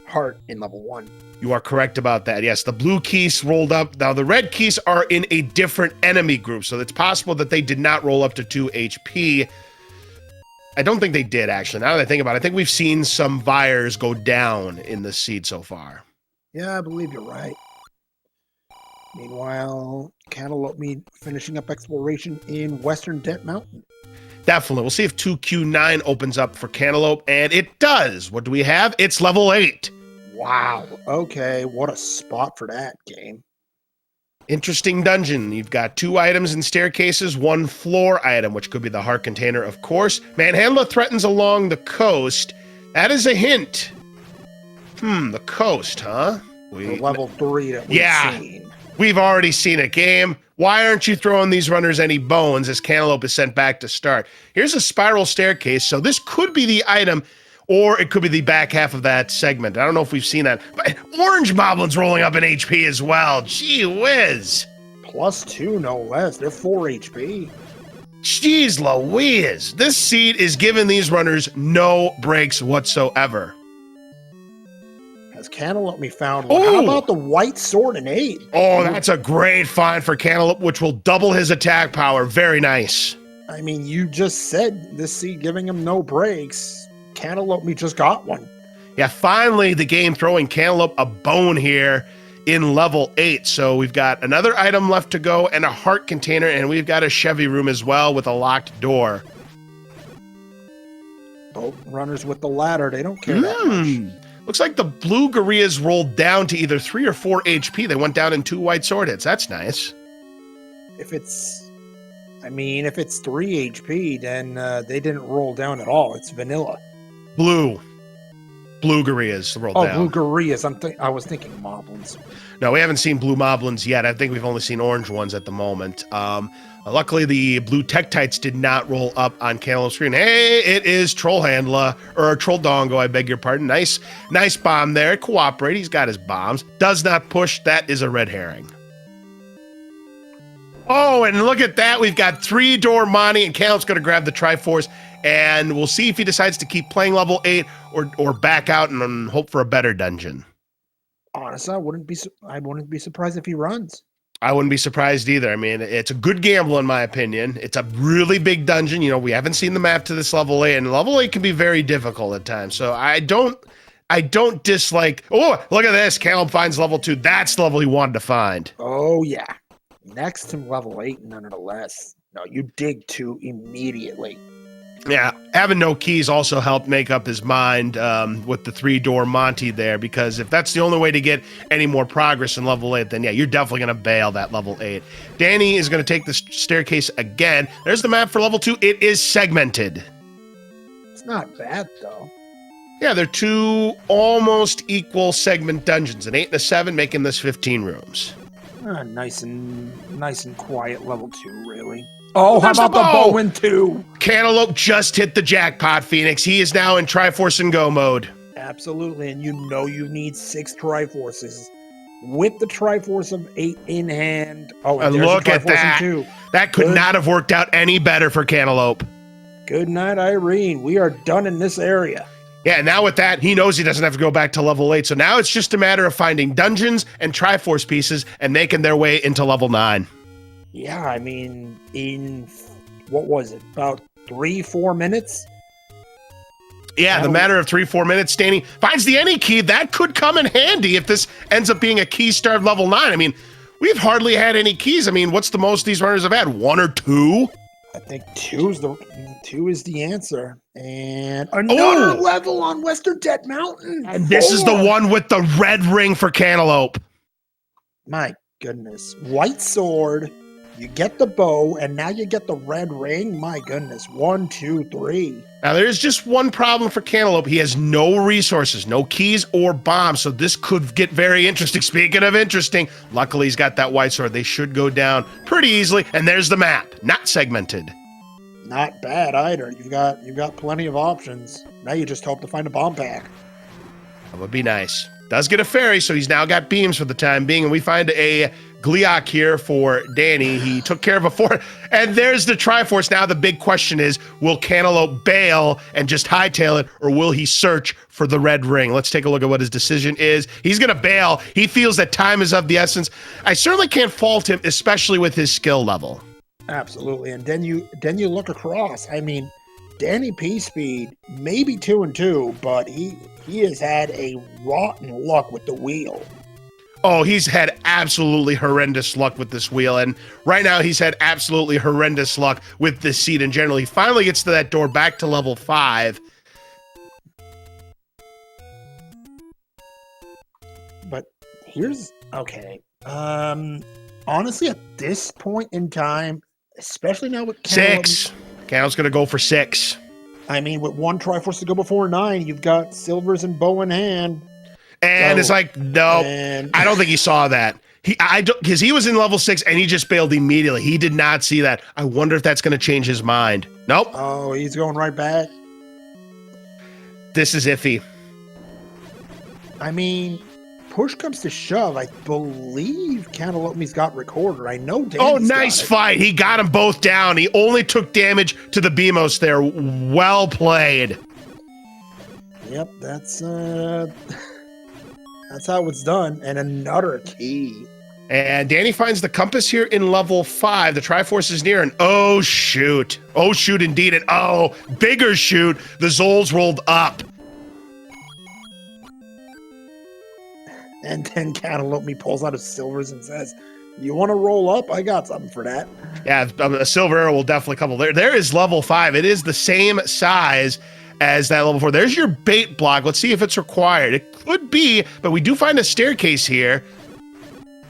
heart in level 1. You are correct about that. Yes, the blue Keys rolled up. Now, the red Keys are in a different enemy group, so it's possible that they did not roll up to 2 HP. I don't think they did, actually. Now that I think about it, I think we've seen some Vyres go down in the seed so far. Yeah, I believe you're right. Meanwhile, Cantaloupe me finishing up exploration in Western Dent Mountain. Definitely. We'll see if 2Q9 opens up for Cantaloupe, and it does. What do we have? It's level 8. Wow. Okay, what a spot for that game. Interesting dungeon. You've got 2 items and staircases, 1 floor item, which could be the heart container, of course. Manhandler threatens along the coast. That is a hint. The coast, huh? The level 3 that we've seen. We've already seen a game. Why aren't you throwing these runners any bones as Cantaloupe is sent back to start? Here's a spiral staircase, so this could be the item, or it could be the back half of that segment. I don't know if we've seen that. But Orange Moblin's rolling up in HP as well. Gee whiz. +2, no less. They're 4 HP. Jeez Louise. This seed is giving these runners no breaks whatsoever. Has Cantaloupe me found one? How about the white sword in 8? Oh, that's a great find for Cantaloupe, which will double his attack power. Very nice. I mean, you just said this seed giving him no breaks. Cantaloupe me just got one. Yeah, finally the game throwing Cantaloupe a bone here in level 8. So we've got another item left to go and a heart container, and we've got a Chevy room as well with a locked door. Both runners with the ladder, they don't care that much. Looks like the blue Gorillas rolled down to either 3 or 4 HP. They went down in 2 white sword hits. That's nice. If it's 3 HP, then they didn't roll down at all. It's vanilla. Blue Gorillas rolled down. Oh, blue Gorillas. I was thinking moblins. No, we haven't seen blue moblins yet. I think we've only seen orange ones at the moment. Luckily, the blue Tektites did not roll up on Cantaloupe's screen. Hey, it is Troll Handler, or Troll Dongo, I beg your pardon. Nice bomb there. Cooperate. He's got his bombs. Does not push. That is a red herring. Oh, and look at that. We've got 3-door Monty, and Cantaloupe's going to grab the Triforce, and we'll see if he decides to keep playing level 8 or back out and hope for a better dungeon. Honestly, I wouldn't be surprised if he runs. I wouldn't be surprised either. I mean, it's a good gamble in my opinion. It's a really big dungeon. You know, we haven't seen the map to this level 8, and level 8 can be very difficult at times. So I don't dislike. Oh, look at this. Cantaloupe finds level 2. That's the level he wanted to find. Oh yeah, next to level 8, nonetheless. No, you dig 2 immediately. Yeah, having no keys also helped make up his mind with the 3-door Monty there, because if that's the only way to get any more progress in level 8, then yeah, you're definitely going to bail that level 8. Danny is going to take the staircase again. There's the map for level 2. It is segmented. It's not bad, though. Yeah, they're 2 almost equal segment dungeons, an 8 and a 7, making this 15 rooms. Nice and quiet level 2, really. Oh, how about the bow in 2? Cantaloupe just hit the jackpot, Phoenix. He is now in Triforce and Go mode. Absolutely, and you know you need 6 Triforces. With the Triforce of 8 in hand. Oh, and look at that. 2. That could not have worked out any better for Cantaloupe. Good night, Irene. We are done in this area. Yeah, now with that, he knows he doesn't have to go back to level 8. So now it's just a matter of finding dungeons and Triforce pieces and making their way into level 9. Yeah, I mean, in, what was it, about 3-4 minutes? Yeah, the matter of 3-4 minutes, Danny finds the any key. That could come in handy if this ends up being a key-starved level 9. I mean, we've hardly had any keys. I mean, what's the most these runners have had? 1 or 2? I think 2 is the answer. And another level on Western Dead Mountain. And this is the one with the red ring for Cantaloupe. My goodness. White sword. You get the bow, and now you get the red ring. My goodness. 1, 2, 3. Now, there's just one problem for Cantaloupe. He has no resources, no keys or bombs, so this could get very interesting. Speaking of interesting, luckily he's got that white sword. They should go down pretty easily, and there's the map, not segmented. Not bad either. You've got plenty of options. Now you just hope to find a bomb pack. That would be nice. Does get a fairy, so he's now got beams for the time being, and we find a Gliok here for Danny. He took care of a 4, and there's the Triforce. Now the big question is, will Cantaloupe bail and just hightail it, or will he search for the red ring? Let's take a look at what his decision is. He's going to bail. He feels that time is of the essence. I certainly can't fault him, especially with his skill level. Absolutely, and then you look across. I mean, DannyPSpeed, maybe 2 and 2, but he has had a rotten luck with the wheel. Oh, he's had absolutely horrendous luck with this wheel, and right now he's had absolutely horrendous luck with this seat in general. He finally gets to that door back to level 5. But here's, okay. Honestly, at this point in time, especially now with Cantaloupe, 6. Cantaloupe's going to go for 6. I mean, with 1 Triforce to go before 9, you've got silvers and bow in hand. And it's like, no, I don't think he saw that. Because he was in level 6 and he just bailed immediately. He did not see that. I wonder if that's going to change his mind. Nope. Oh, he's going right back. This is iffy. I mean, push comes to shove. I believe Cantaloupe's got Recorder. I know Danny's nice fight. He got them both down. He only took damage to the Beamos there. Well played. Yep, that's how it's done. And another key. And Danny finds the compass here in level 5. The Triforce is near, and oh, shoot. Oh, shoot, indeed. And oh, bigger shoot. The Zols rolled up. And then Cantaloupe pulls out his silvers and says, you want to roll up? I got something for that. Yeah, a silver arrow will definitely come. There is level 5. It is the same size as that level 4. There's your bait block. Let's see if it's required. It could be, but we do find a staircase here.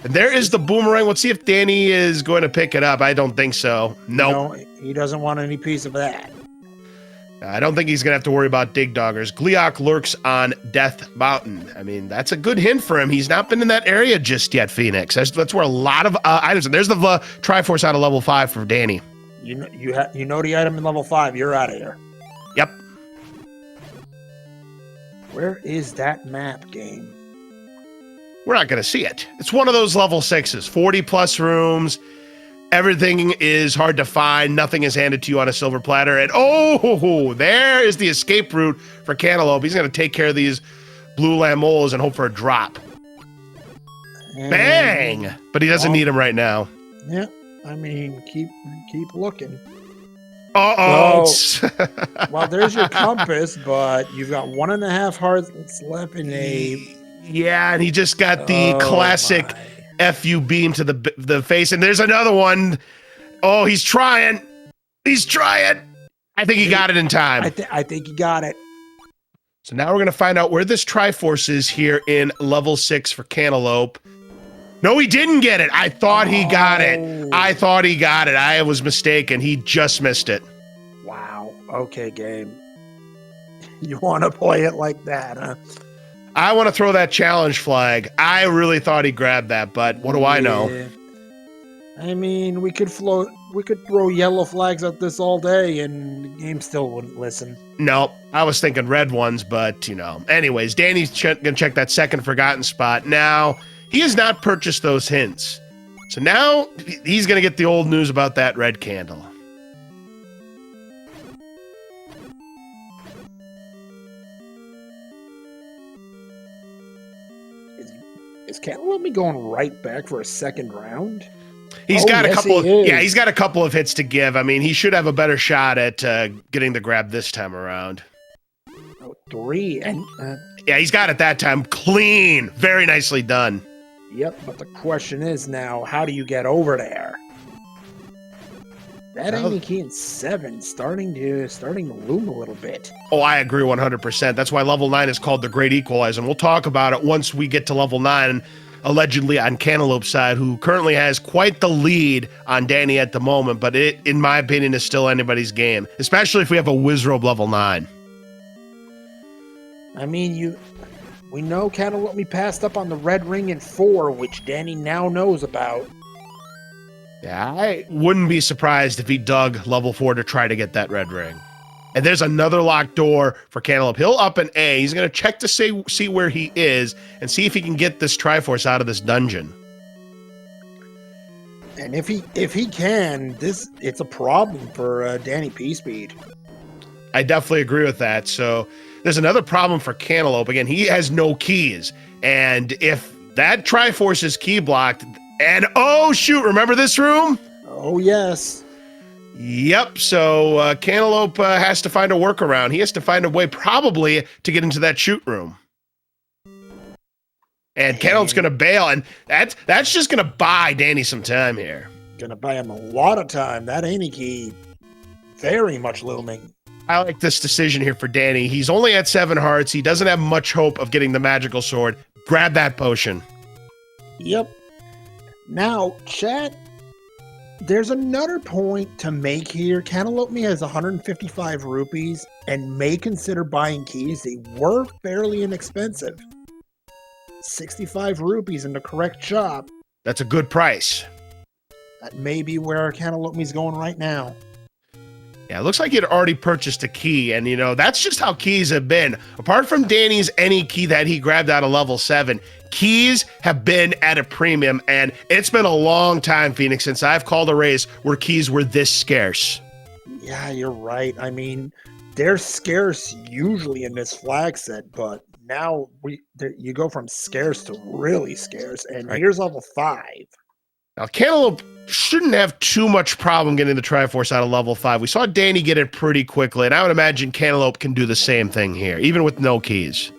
And there is the boomerang. Let's see if Danny is going to pick it up. I don't think so. Nope. No, he doesn't want any piece of that. I don't think he's going to have to worry about dig doggers. Gleeok lurks on Death Mountain. I mean, that's a good hint for him. He's not been in that area just yet, Phoenix. That's where a lot of items. And there's the Triforce out of level 5 for Danny. You know the item in level 5. You're out of here. Yep. Where is that map, game? We're not going to see it. It's one of those level 6s. 40 plus rooms. Everything is hard to find. Nothing is handed to you on a silver platter. And oh, there is the escape route for Cantaloupe. He's going to take care of these blue lamoles and hope for a drop. Bang! But he doesn't need them right now. Yeah, I mean, keep looking. Uh-oh. Well, there's your compass, but you've got 1.5 hearts left in a... Yeah, and he just got the classic... FU beam to the face, and there's another one. Oh, he's trying. He's trying. I think he got it in time. I think he got it. So now we're going to find out where this Triforce is here in level 6 for Cantaloupe. No, he didn't get it. I thought he got it. I thought he got it. I was mistaken. He just missed it. Wow. Okay, game. You want to play it like that, huh? I want to throw that challenge flag. I really thought he grabbed that, but what do I know? I mean, we could throw yellow flags at this all day, and the game still wouldn't listen. Nope. I was thinking red ones, but, Anyways, Danny's going to check that second forgotten spot. Now, he has not purchased those hints. So now, he's going to get the old news about that red candle. Is Cantaloupe going right back for a second round? He's got a couple. He's got a couple of hits to give. I mean, he should have a better shot at getting the grab this time around. 3 and yeah, he's got it that time clean. Very nicely done. Yep, but the question is now, how do you get over there? That enemy key in 7 starting to loom a little bit. Oh, I agree 100%. That's why level 9 is called the Great Equalizer, and we'll talk about it once we get to level 9, allegedly on Cantaloupe's side, who currently has quite the lead on Danny at the moment, but it, in my opinion, is still anybody's game, especially if we have a Wizrobe level 9. I mean, we know Cantaloupe passed up on the red ring in 4, which Danny now knows about. Yeah, I wouldn't be surprised if he dug level 4 to try to get that red ring. And there's another locked door for Cantaloupe. He'll up an A. He's going to check to see where he is and see if he can get this Triforce out of this dungeon. And if he can, it's a problem for DannyPSpeed. I definitely agree with that. So there's another problem for Cantaloupe. Again, he has no keys. And if that Triforce is key blocked... And, oh, shoot, remember this room? Oh, yes. Yep, so Cantaloupe has to find a workaround. He has to find a way probably to get into that shoot room. And Cantaloupe's going to bail, and that's just going to buy Danny some time here. Going to buy him a lot of time. That key very much looming. I like this decision here for Danny. He's only at 7 hearts. He doesn't have much hope of getting the magical sword. Grab that potion. Yep. Now, chat, there's another point to make here. Cantaloupe has 155 rupees and may consider buying keys. They were fairly inexpensive. 65 rupees in the correct shop. That's a good price. That may be where Cantaloupe is going right now. Yeah, it looks like he'd already purchased a key, and that's just how keys have been. Apart from Danny's any key that he grabbed out of level 7, keys have been at a premium, and it's been a long time, Phoenix, since I've called a race where keys were this scarce. Yeah, you're right. I mean, they're scarce usually in this flag set, but now you go from scarce to really scarce, and right. Here's level 5. Now, Cantaloupe shouldn't have too much problem getting the Triforce out of level 5. We saw Danny get it pretty quickly, and I would imagine Cantaloupe can do the same thing here, even with no keys.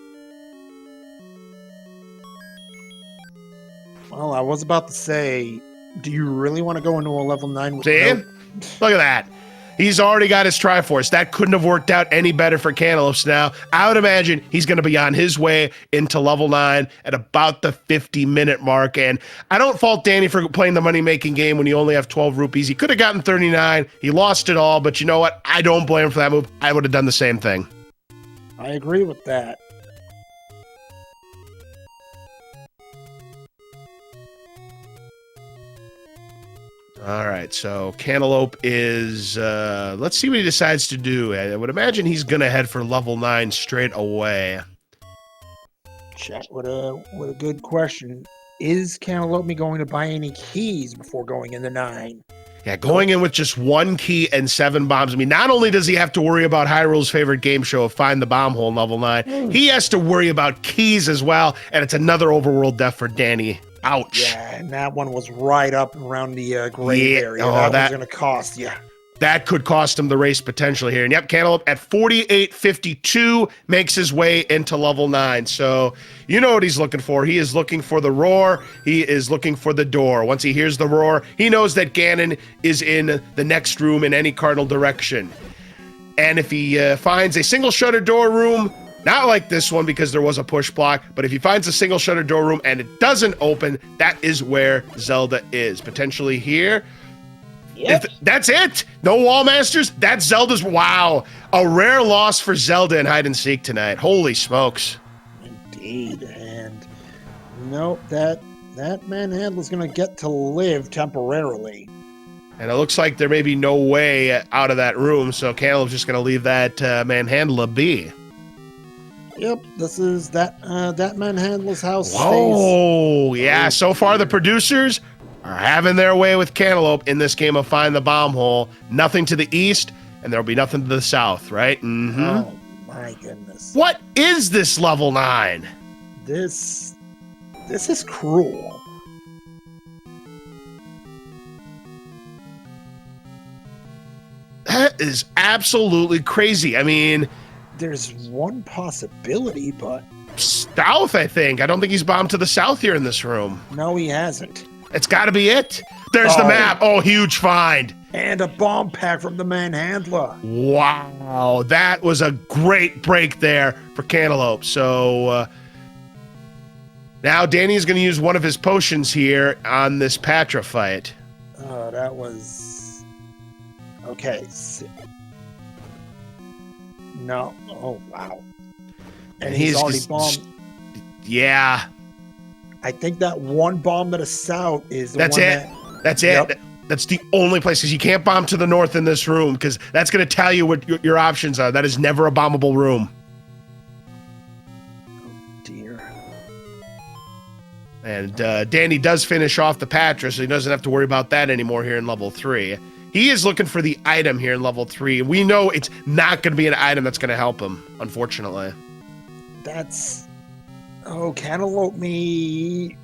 Well, I was about to say, do you really want to go into a level 9 with See? Look at that. He's already got his Triforce. That couldn't have worked out any better for Cantaloupes now. I would imagine he's going to be on his way into level 9 at about the 50-minute mark. And I don't fault Danny for playing the money-making game when you only have 12 rupees. He could have gotten 39. He lost it all. But you know what? I don't blame him for that move. I would have done the same thing. I agree with that. All right, so Cantaloupe is, let's see what he decides to do. I would imagine he's going to head for level 9 straight away. Chat, what a good question. Is Cantaloupe going to buy any keys before going into 9? Yeah, going in with just 1 key and 7 bombs. I mean, not only does he have to worry about Hyrule's favorite game show of Find the Bomb Hole in level 9, he has to worry about keys as well, and it's another overworld death for Danny. Ouch. Yeah, and that one was right up around the grave area. Oh, that was going to cost you. That could cost him the race potentially here. And yep, Cantaloupe at 48.52 makes his way into level 9. So you know what he's looking for. He is looking for the roar. He is looking for the door. Once he hears the roar, he knows that Ganon is in the next room in any cardinal direction. And if he finds a single shutter door room, not like this one because there was a push block, but if he finds a single shutter door room and it doesn't open, that is where Zelda is. Potentially here. Yep. That's it. No wall masters. That's Zelda's. Wow. A rare loss for Zelda in hide and seek tonight. Holy smokes. Indeed. And nope, that manhandler's going to get to live temporarily. And it looks like there may be no way out of that room, so Cantaloupe's just going to leave that manhandler be. Yep, this is that manhandler's house. Oh, yeah. So far, the producers are having their way with Cantaloupe in this game of Find the Bomb Hole. Nothing to the east, and there'll be nothing to the south, right? Mm-hmm. Oh, my goodness. What is this level 9? This is cruel. That is absolutely crazy. I mean, there's one possibility, but south, I think. I don't think he's bombed to the south here in this room. No, he hasn't. It's got to be it. There's the map. Oh, huge find. And a bomb pack from the manhandler. Wow, that was a great break there for Cantaloupe. So now Danny's going to use one of his potions here on this Patra fight. Oh, that was... Okay. No. Oh, wow. And he's already bombed. Yeah. I think that one bomb to the south is the That's one it. That's it. That's the only place, because you can't bomb to the north in this room, because that's going to tell you what your options are. That is never a bombable room. Oh, dear. And Danny does finish off the Patra, so he doesn't have to worry about that anymore here in level 3. He is looking for the item here in level 3. We know it's not going to be an item that's going to help him, unfortunately. That's... Oh, Cantaloupe me...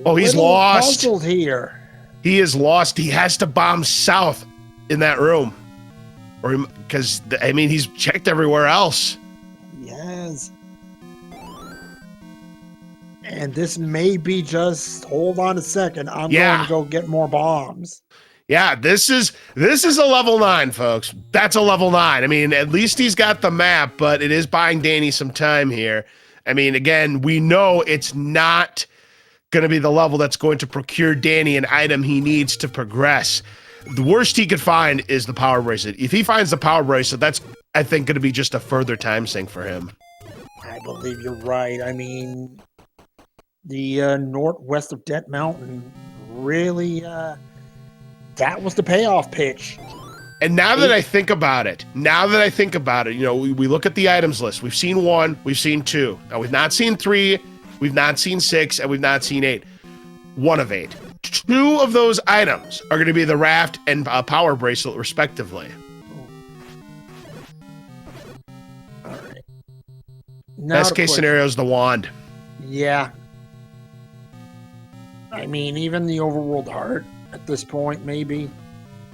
Oh, he's lost. Puzzled here. He is lost. He has to bomb south in that room. Or because, I mean, he's checked everywhere else. Yes. And this may be just, hold on a second, I'm going to go get more bombs. Yeah, this is a level 9, folks. That's a level 9. I mean, at least he's got the map, but it is buying Danny some time here. I mean, again, we know it's not going to be the level that's going to procure Danny an item he needs to progress. The worst he could find is the power bracelet. If he finds the power bracelet, that's, I think, going to be just a further time sink for him. I believe you're right. I mean, the northwest of Death Mountain really, that was the payoff pitch. And now that I think about it, you know, we look at the items list. We've seen 1, we've seen 2. Now, we've not seen 3, we've not seen 6, and we've not seen 8. 1 of 8. 2 of those items are going to be the raft and power bracelet, respectively. All right. Best case scenario is the wand. Yeah. I mean, even the overworld heart at this point, maybe.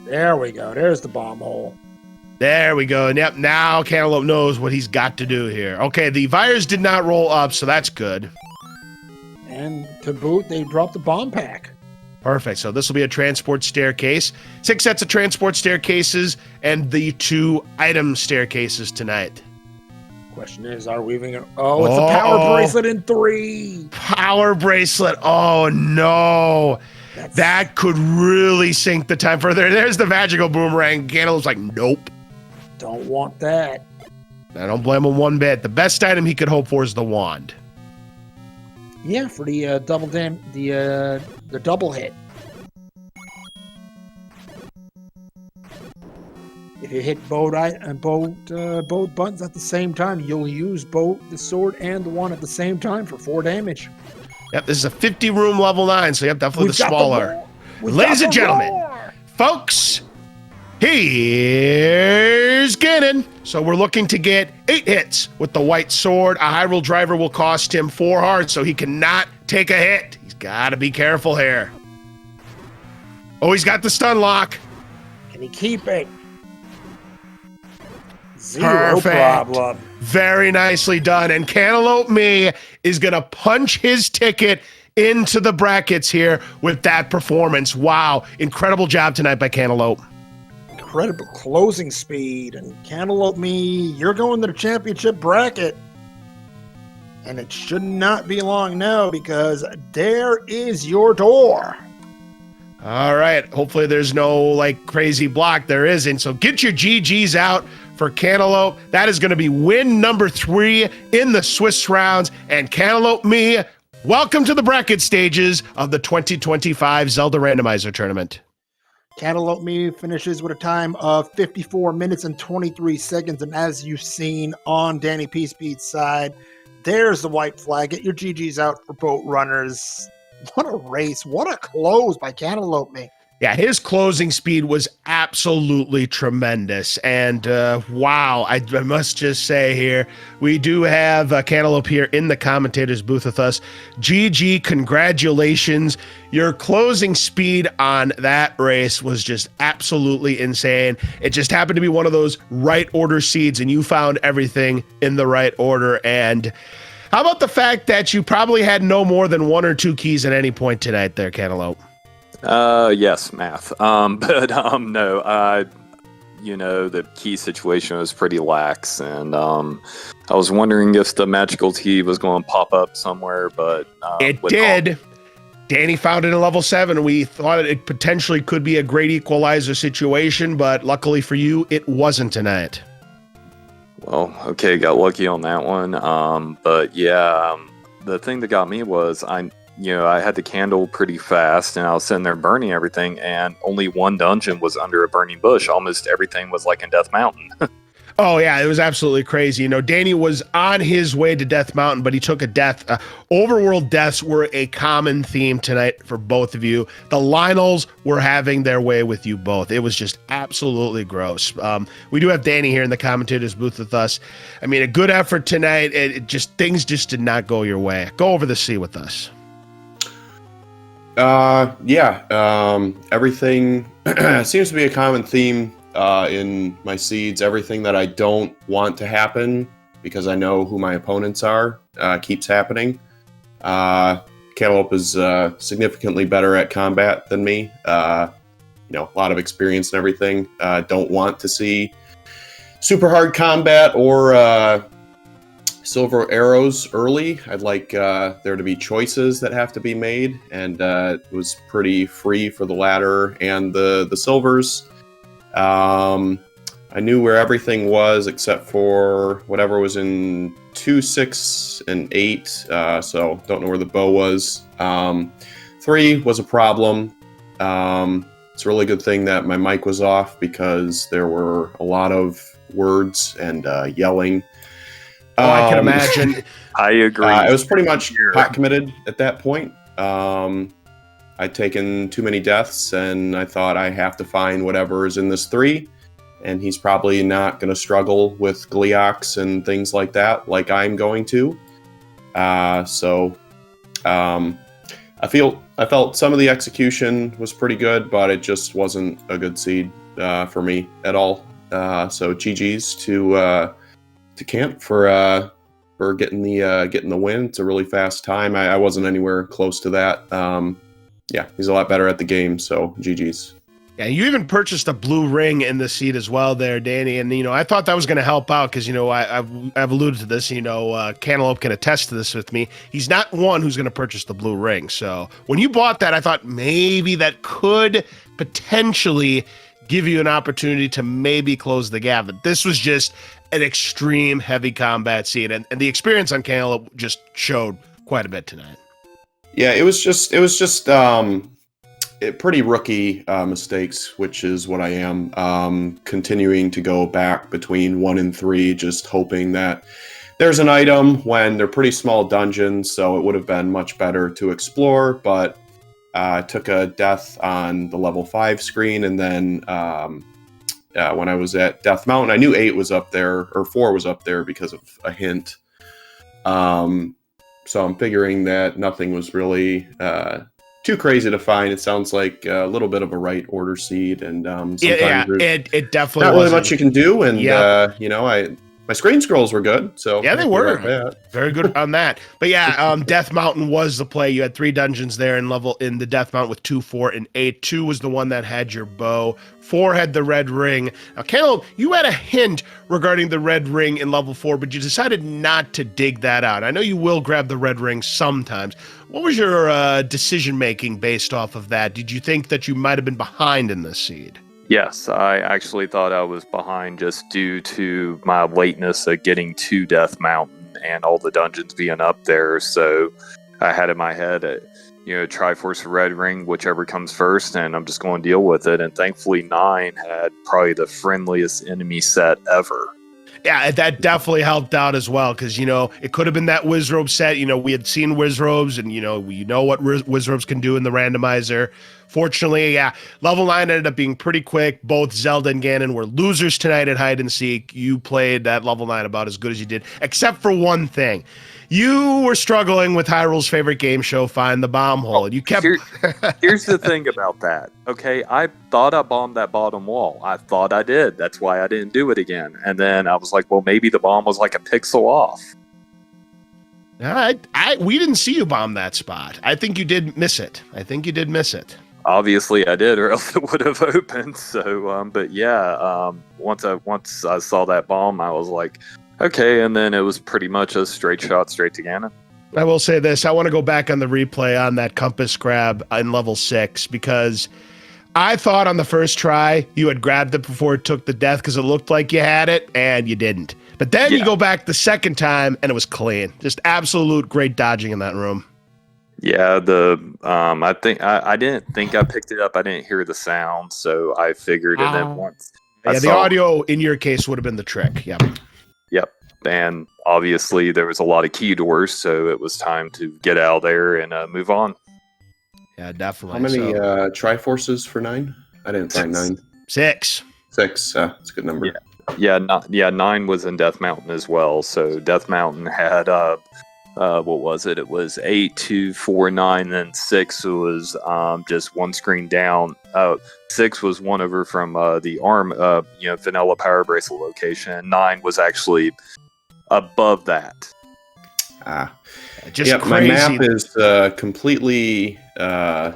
There we go. There's the bomb hole. There we go. And yep, now Cantaloupe knows what he's got to do here. Okay, the Vires did not roll up, so that's good. And to boot, they dropped the bomb pack. Perfect. So this will be a transport staircase. 6 sets of transport staircases and the 2 item staircases tonight. Question is, are we even gonna... Oh, it's a power bracelet in 3. Power bracelet. Oh, no. That could really sink the time further. There's the magical boomerang. Cantaloupe's like, nope. Don't want that. I don't blame him one bit. The best item he could hope for is the wand. Yeah, for the the double hit. If you hit both buttons at the same time, you'll use both the sword and the wand at the same time for 4 damage. Yep, this is a 50 room level 9, so yep, definitely the smaller. Ladies and gentlemen, folks, here's Gannon. So we're looking to get 8 hits with the white sword. A Hyrule driver will cost him 4 hearts, so he cannot take a hit. He's got to be careful here. Oh, he's got the stun lock. Can he keep it? Zero problem. Very nicely done. And Cantaloupe Me is going to punch his ticket into the brackets here with that performance. Wow. Incredible job tonight by Cantaloupe. Incredible closing speed. And Cantaloupe Me, you're going to the championship bracket. And it should not be long now because there is your door. All right. Hopefully there's no like crazy block. There isn't. So get your GGs out for Cantaloupe. That is going to be win number 3 in the Swiss rounds. And Cantaloupe Me, welcome to the bracket stages of the 2025 Zelda Randomizer Tournament. Cantaloupe Me finishes with a time of 54 minutes and 23 seconds. And as you've seen on DannyPSpeed's side, there's the white flag. Get your GGs out for boat runners. What a race. What a close by Cantaloupe Me. Yeah, his closing speed was absolutely tremendous. And wow, I must just say here, we do have Cantaloupe here in the commentator's booth with us. GG, congratulations. Your closing speed on that race was just absolutely insane. It just happened to be one of those right order seeds, and you found everything in the right order. And how about the fact that you probably had no more than 1 or 2 keys at any point tonight there, Cantaloupe? Yes, math. No, the key situation was pretty lax, and I was wondering if the magical key was going to pop up somewhere, but it did. Danny found it in level 7. We thought it potentially could be a great equalizer situation, but luckily for you, it wasn't tonight. Well, okay, got lucky on that one. But yeah, the thing that got me was I had the candle pretty fast, and I was sitting there burning everything, and only one dungeon was under a burning bush. Almost everything was like in Death Mountain. Oh, yeah, it was absolutely crazy. Danny was on his way to Death Mountain, but he took a death. Overworld deaths were a common theme tonight for both of you. The Lionels were having their way with you both. It was just absolutely gross. We do have Danny here in the commentator's booth with us. I mean, a good effort tonight. Things just did not go your way. Go over the sea with us. Everything seems to be a common theme in my seeds. Everything that I don't want to happen because I know who my opponents are keeps happening. Cantaloupe is significantly better at combat than me. A lot of experience and everything. Don't want to see super hard combat or silver arrows early. I'd like there to be choices that have to be made, and it was pretty free for the ladder and the silvers. I knew where everything was except for whatever was in 2, 6, and 8, so don't know where the bow was. 3 was a problem. It's a really good thing that my mic was off because there were a lot of words and yelling. I can imagine. I agree. I was pretty much hot committed at that point. I'd taken too many deaths, and I thought I have to find whatever is in this 3, and he's probably not going to struggle with Gleox and things like that, like I'm going to. I felt some of the execution was pretty good, but it just wasn't a good seed for me at all. So GG's to Camp for getting the win. It's a really fast time. I wasn't anywhere close to that. yeah, he's a lot better at the game. So GG's. Yeah, you even purchased a blue ring in the seed as well there, Danny. And, I thought that was going to help out because, I've alluded to this. Cantaloupe can attest to this with me. He's not one who's going to purchase the blue ring. So when you bought that, I thought maybe that could potentially give you an opportunity to maybe close the gap. But this was just an extreme heavy combat seed. And the experience on Cantaloupe just showed quite a bit tonight. Yeah, it was just pretty rookie mistakes, which is what I am. Continuing to go back between 1 and 3, just hoping that there's an item when they're pretty small dungeons, so it would have been much better to explore, but I took a death on the level 5 screen, and then when I was at Death Mountain, I knew 8 was up there, or 4 was up there because of a hint. So I'm figuring that nothing was really too crazy to find. It sounds like a little bit of a right order seed, and sometimes it definitely not really wasn't much you can do. And my screen scrolls were good, so yeah, they were very good on that. But yeah, Death Mountain was the play. You had 3 dungeons there in the Death Mountain with 2, 4, and 8. 2 was the one that had your bow. 4 had the red ring. Now, Cantaloupe, you had a hint regarding the red ring in level 4, but you decided not to dig that out. I know you will grab the red ring sometimes. What was your decision making based off of that? Did you think that you might have been behind in this seed? Yes, I actually thought I was behind just due to my lateness of getting to Death Mountain and all the dungeons being up there. So I had in my head, Triforce or Red Ring, whichever comes first, and I'm just going to deal with it. And thankfully, 9 had probably the friendliest enemy set ever. Yeah, that definitely helped out as well because, it could have been that Wizrobe set. We had seen Wizrobes and, we know what Wizrobes can do in the randomizer. Fortunately, yeah, level 9 ended up being pretty quick. Both Zelda and Ganon were losers tonight at hide and seek. You played that level 9 about as good as you did, except for one thing. You were struggling with Hyrule's favorite game show, Find the Bomb Hole. And you kept... Here's the thing about that, okay? I thought I bombed that bottom wall. I thought I did. That's why I didn't do it again. And then I was like, well, maybe the bomb was like a pixel off. We didn't see you bomb that spot. I think you did miss it. Obviously, I did, or else it would have opened. So, but yeah, once I saw that bomb, I was like, okay. And then it was pretty much a straight shot straight to Ganon. I will say this: I want to go back on the replay on that compass grab in level 6 because I thought on the first try you had grabbed it before it took the death because it looked like you had it, and you didn't. But then you go back the second time, and it was clean. Just absolute great dodging in that room. Yeah, I think I didn't think I picked it up. I didn't hear the sound, so I figured. And then once, the audio in your case would have been the trick. Yep. And obviously there was a lot of key doors, so it was time to get out of there and move on. Yeah, definitely. How many Triforces for 9? I didn't find 9. 6. 6. That's a good number. Yeah. 9 was in Death Mountain as well. So Death Mountain had what was it? It was 8, 2, 4, 9, then 6 was just one screen down. 6 was one over from the arm, vanilla power bracelet location. 9 was actually above that. Just crazy. My map is completely not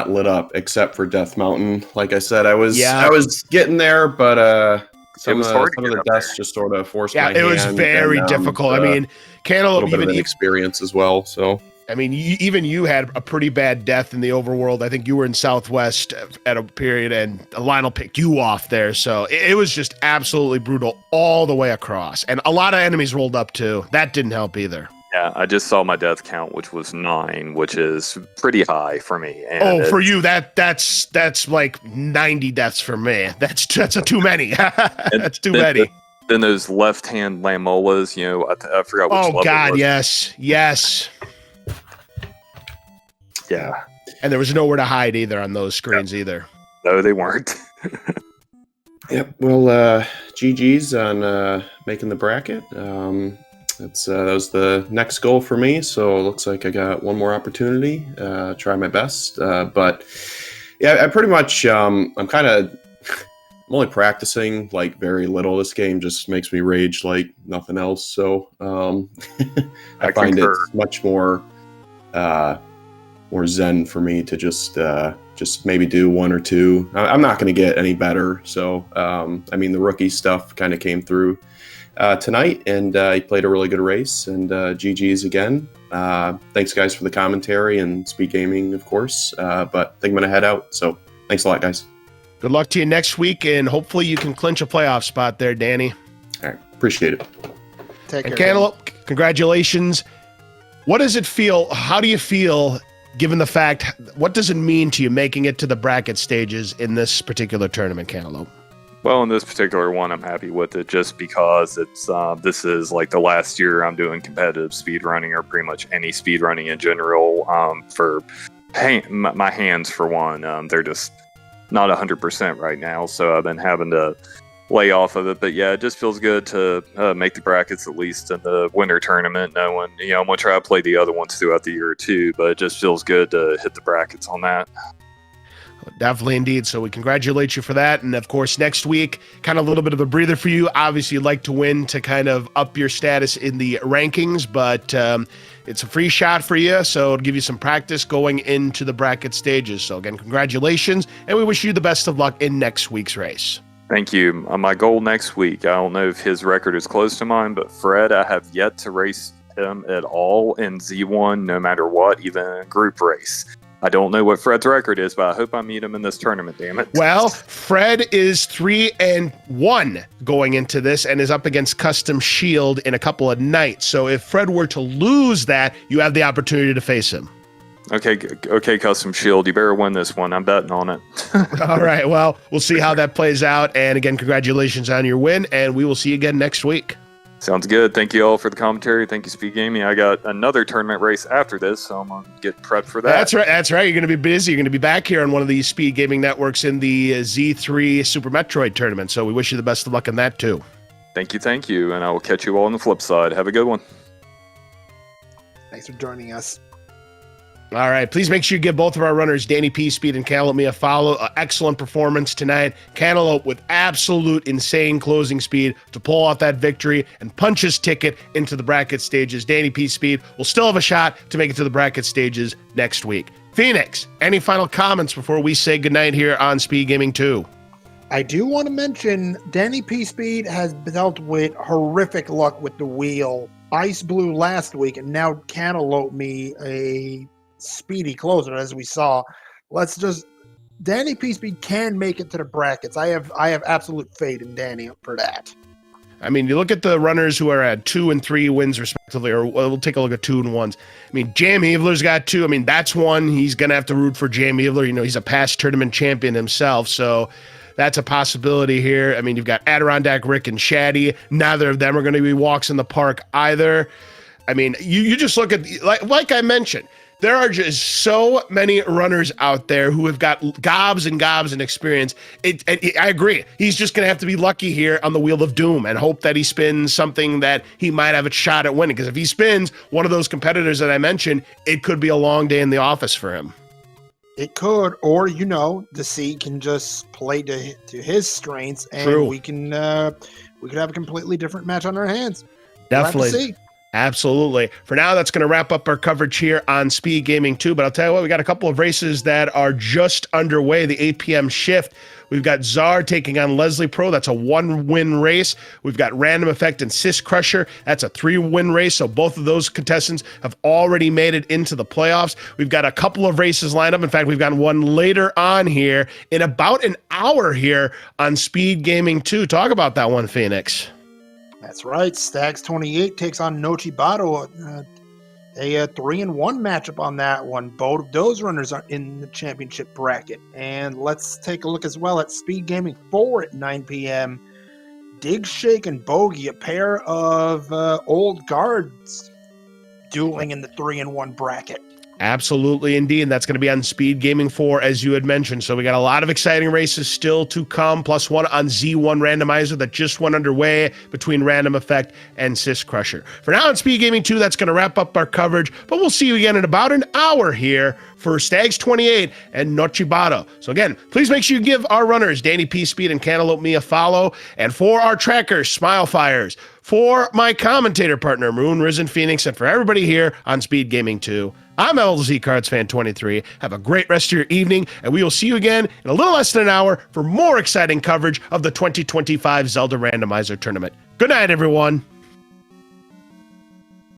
lit up except for Death Mountain. Like I said, I was getting there, but some of the deaths just sort of forced my hand. Yeah, it was very difficult. I mean, Cantaloupe even experience as well. So I mean, even you had a pretty bad death in the overworld. I think you were in Southwest at a period, and Lionel picked you off there. So it was just absolutely brutal all the way across. And a lot of enemies rolled up too. That didn't help either. Yeah, I just saw my death count, which was 9, which is pretty high for me. And for you, that's like 90 deaths for me. That's too many. That's too many. Then those left-hand Lamolas, I forgot which level. Oh God, yes. Yeah. And there was nowhere to hide either on those screens either. No, they weren't. Yep. Well, GG's on making the bracket. That was the next goal for me. So it looks like I got one more opportunity. Try my best. But yeah, I pretty much I'm only practicing like very little. This game just makes me rage like nothing else. So I find it much more more zen for me to just maybe do one or two. I'm not going to get any better. So, I mean, the rookie stuff kind of came through tonight, and he played a really good race, and GG's again. Thanks, guys, for the commentary and Speed Gaming, of course. But I think I'm going to head out. So thanks a lot, guys. Good luck to you next week, and hopefully you can clinch a playoff spot there, Danny. All right. Appreciate it. Take care. And Cantaloupe, congratulations. What does it feel? How do you feel given the fact, what does it mean to you making it to the bracket stages in this particular tournament, Cantaloupe? Well, in this particular one, I'm happy with it just because it's this is like the last year I'm doing competitive speedrunning or pretty much any speedrunning in general. For my hands, for one, they're just not 100% right now, so I've been having to lay off of it. But yeah, it just feels good to make the brackets at least in the winter tournament. Knowing, I'm gonna try to play the other ones throughout the year too, but it just feels good to hit the brackets on that. Definitely, indeed. So we congratulate you for that. And of course, next week, kind of a little bit of a breather for you. Obviously, you'd like to win to kind of up your status in the rankings, but it's a free shot for you. So it'll give you some practice going into the bracket stages. So again, congratulations. And we wish you the best of luck in next week's race. Thank you. My goal next week, I don't know if his record is close to mine, but Fred, I have yet to race him at all in Z1, no matter what, even in a group race. I don't know what Fred's record is, but I hope I meet him in this tournament, damn it. Well, Fred is 3-1 going into this and is up against Custom Shield in a couple of nights. So if Fred were to lose that, you have the opportunity to face him. Okay, Custom Shield, you better win this one. I'm betting on it. All right, well, we'll see how that plays out. And again, congratulations on your win, and we will see you again next week. Sounds good. Thank you all for the commentary. Thank you, Speed Gaming. I got another tournament race after this, so I'm going to get prepped for that. That's right. That's right. You're going to be busy. You're going to be back here on one of these Speed Gaming networks in the Z3 Super Metroid tournament. So we wish you the best of luck in that, too. Thank you. And I will catch you all on the flip side. Have a good one. Thanks for joining us. All right, please make sure you give both of our runners, DannyPSpeed and Cantaloupe, a follow. Excellent performance tonight. Cantaloupe with absolute insane closing speed to pull off that victory and punch his ticket into the bracket stages. DannyPSpeed will still have a shot to make it to the bracket stages next week. Phoenix, any final comments before we say goodnight here on Speed Gaming 2? I do want to mention DannyPSpeed has dealt with horrific luck with the wheel. Ice Blue last week, and now Cantaloupe me a speedy closer, as we saw. DannyPSpeed can make it to the brackets. I have absolute faith in Danny for that. I mean, you look at the runners who are at 2 and 3 wins respectively, or we'll take a look at 2 and 1s. I mean, Jam Eveler's got 2. I mean, that's one. He's going to have to root for Jam Eveler. He's a past tournament champion himself, so that's a possibility here. I mean, you've got Adirondack Rick and Shaddy. Neither of them are going to be walks in the park either. I mean, you just look at, like I mentioned, there are just so many runners out there who have got gobs and gobs and experience. I agree. He's just going to have to be lucky here on the Wheel of Doom and hope that he spins something that he might have a shot at winning. Because if he spins one of those competitors that I mentioned, it could be a long day in the office for him. It could, or the C can just play to his strengths, and True. we could have a completely different match on our hands. Definitely. We'll have to see. Absolutely. For now, that's going to wrap up our coverage here on Speed Gaming 2. But I'll tell you what, we got a couple of races that are just underway, the 8 p.m. shift. We've got Czar taking on Leslie Pro. That's a 1-win race. We've got Random Effect and Sis Crusher. That's a 3-win race. So both of those contestants have already made it into the playoffs. We've got a couple of races lined up. In fact, we've got one later on here in about an hour here on Speed Gaming 2. Talk about that one, Phoenix. That's right. Stags 28 takes on Nochibato. A 3-1 matchup on that one. Both of those runners are in the championship bracket. And let's take a look as well at Speed Gaming 4 at 9 p.m. Dig, Shake, and Bogey, a pair of old guards dueling in the 3-1 bracket. Absolutely, indeed. And that's going to be on Speed Gaming 4, as you had mentioned. So we got a lot of exciting races still to come, plus one on Z1 Randomizer that just went underway between Random Effect and Sis Crusher. For now on Speed Gaming 2, that's going to wrap up our coverage, but we'll see you again in about an hour here for Stags 28 and Nochibato. So again, please make sure you give our runners, DannyPSpeed and Cantaloupe me, a follow. And for our trackers, Smile Fires, for my commentator partner, Maroon Risen Phoenix, and for everybody here on Speed Gaming 2, I'm LZ Cards Fan 23. Have a great rest of your evening, and we will see you again in a little less than an hour for more exciting coverage of the 2025 Zelda Randomizer Tournament. Good night, everyone.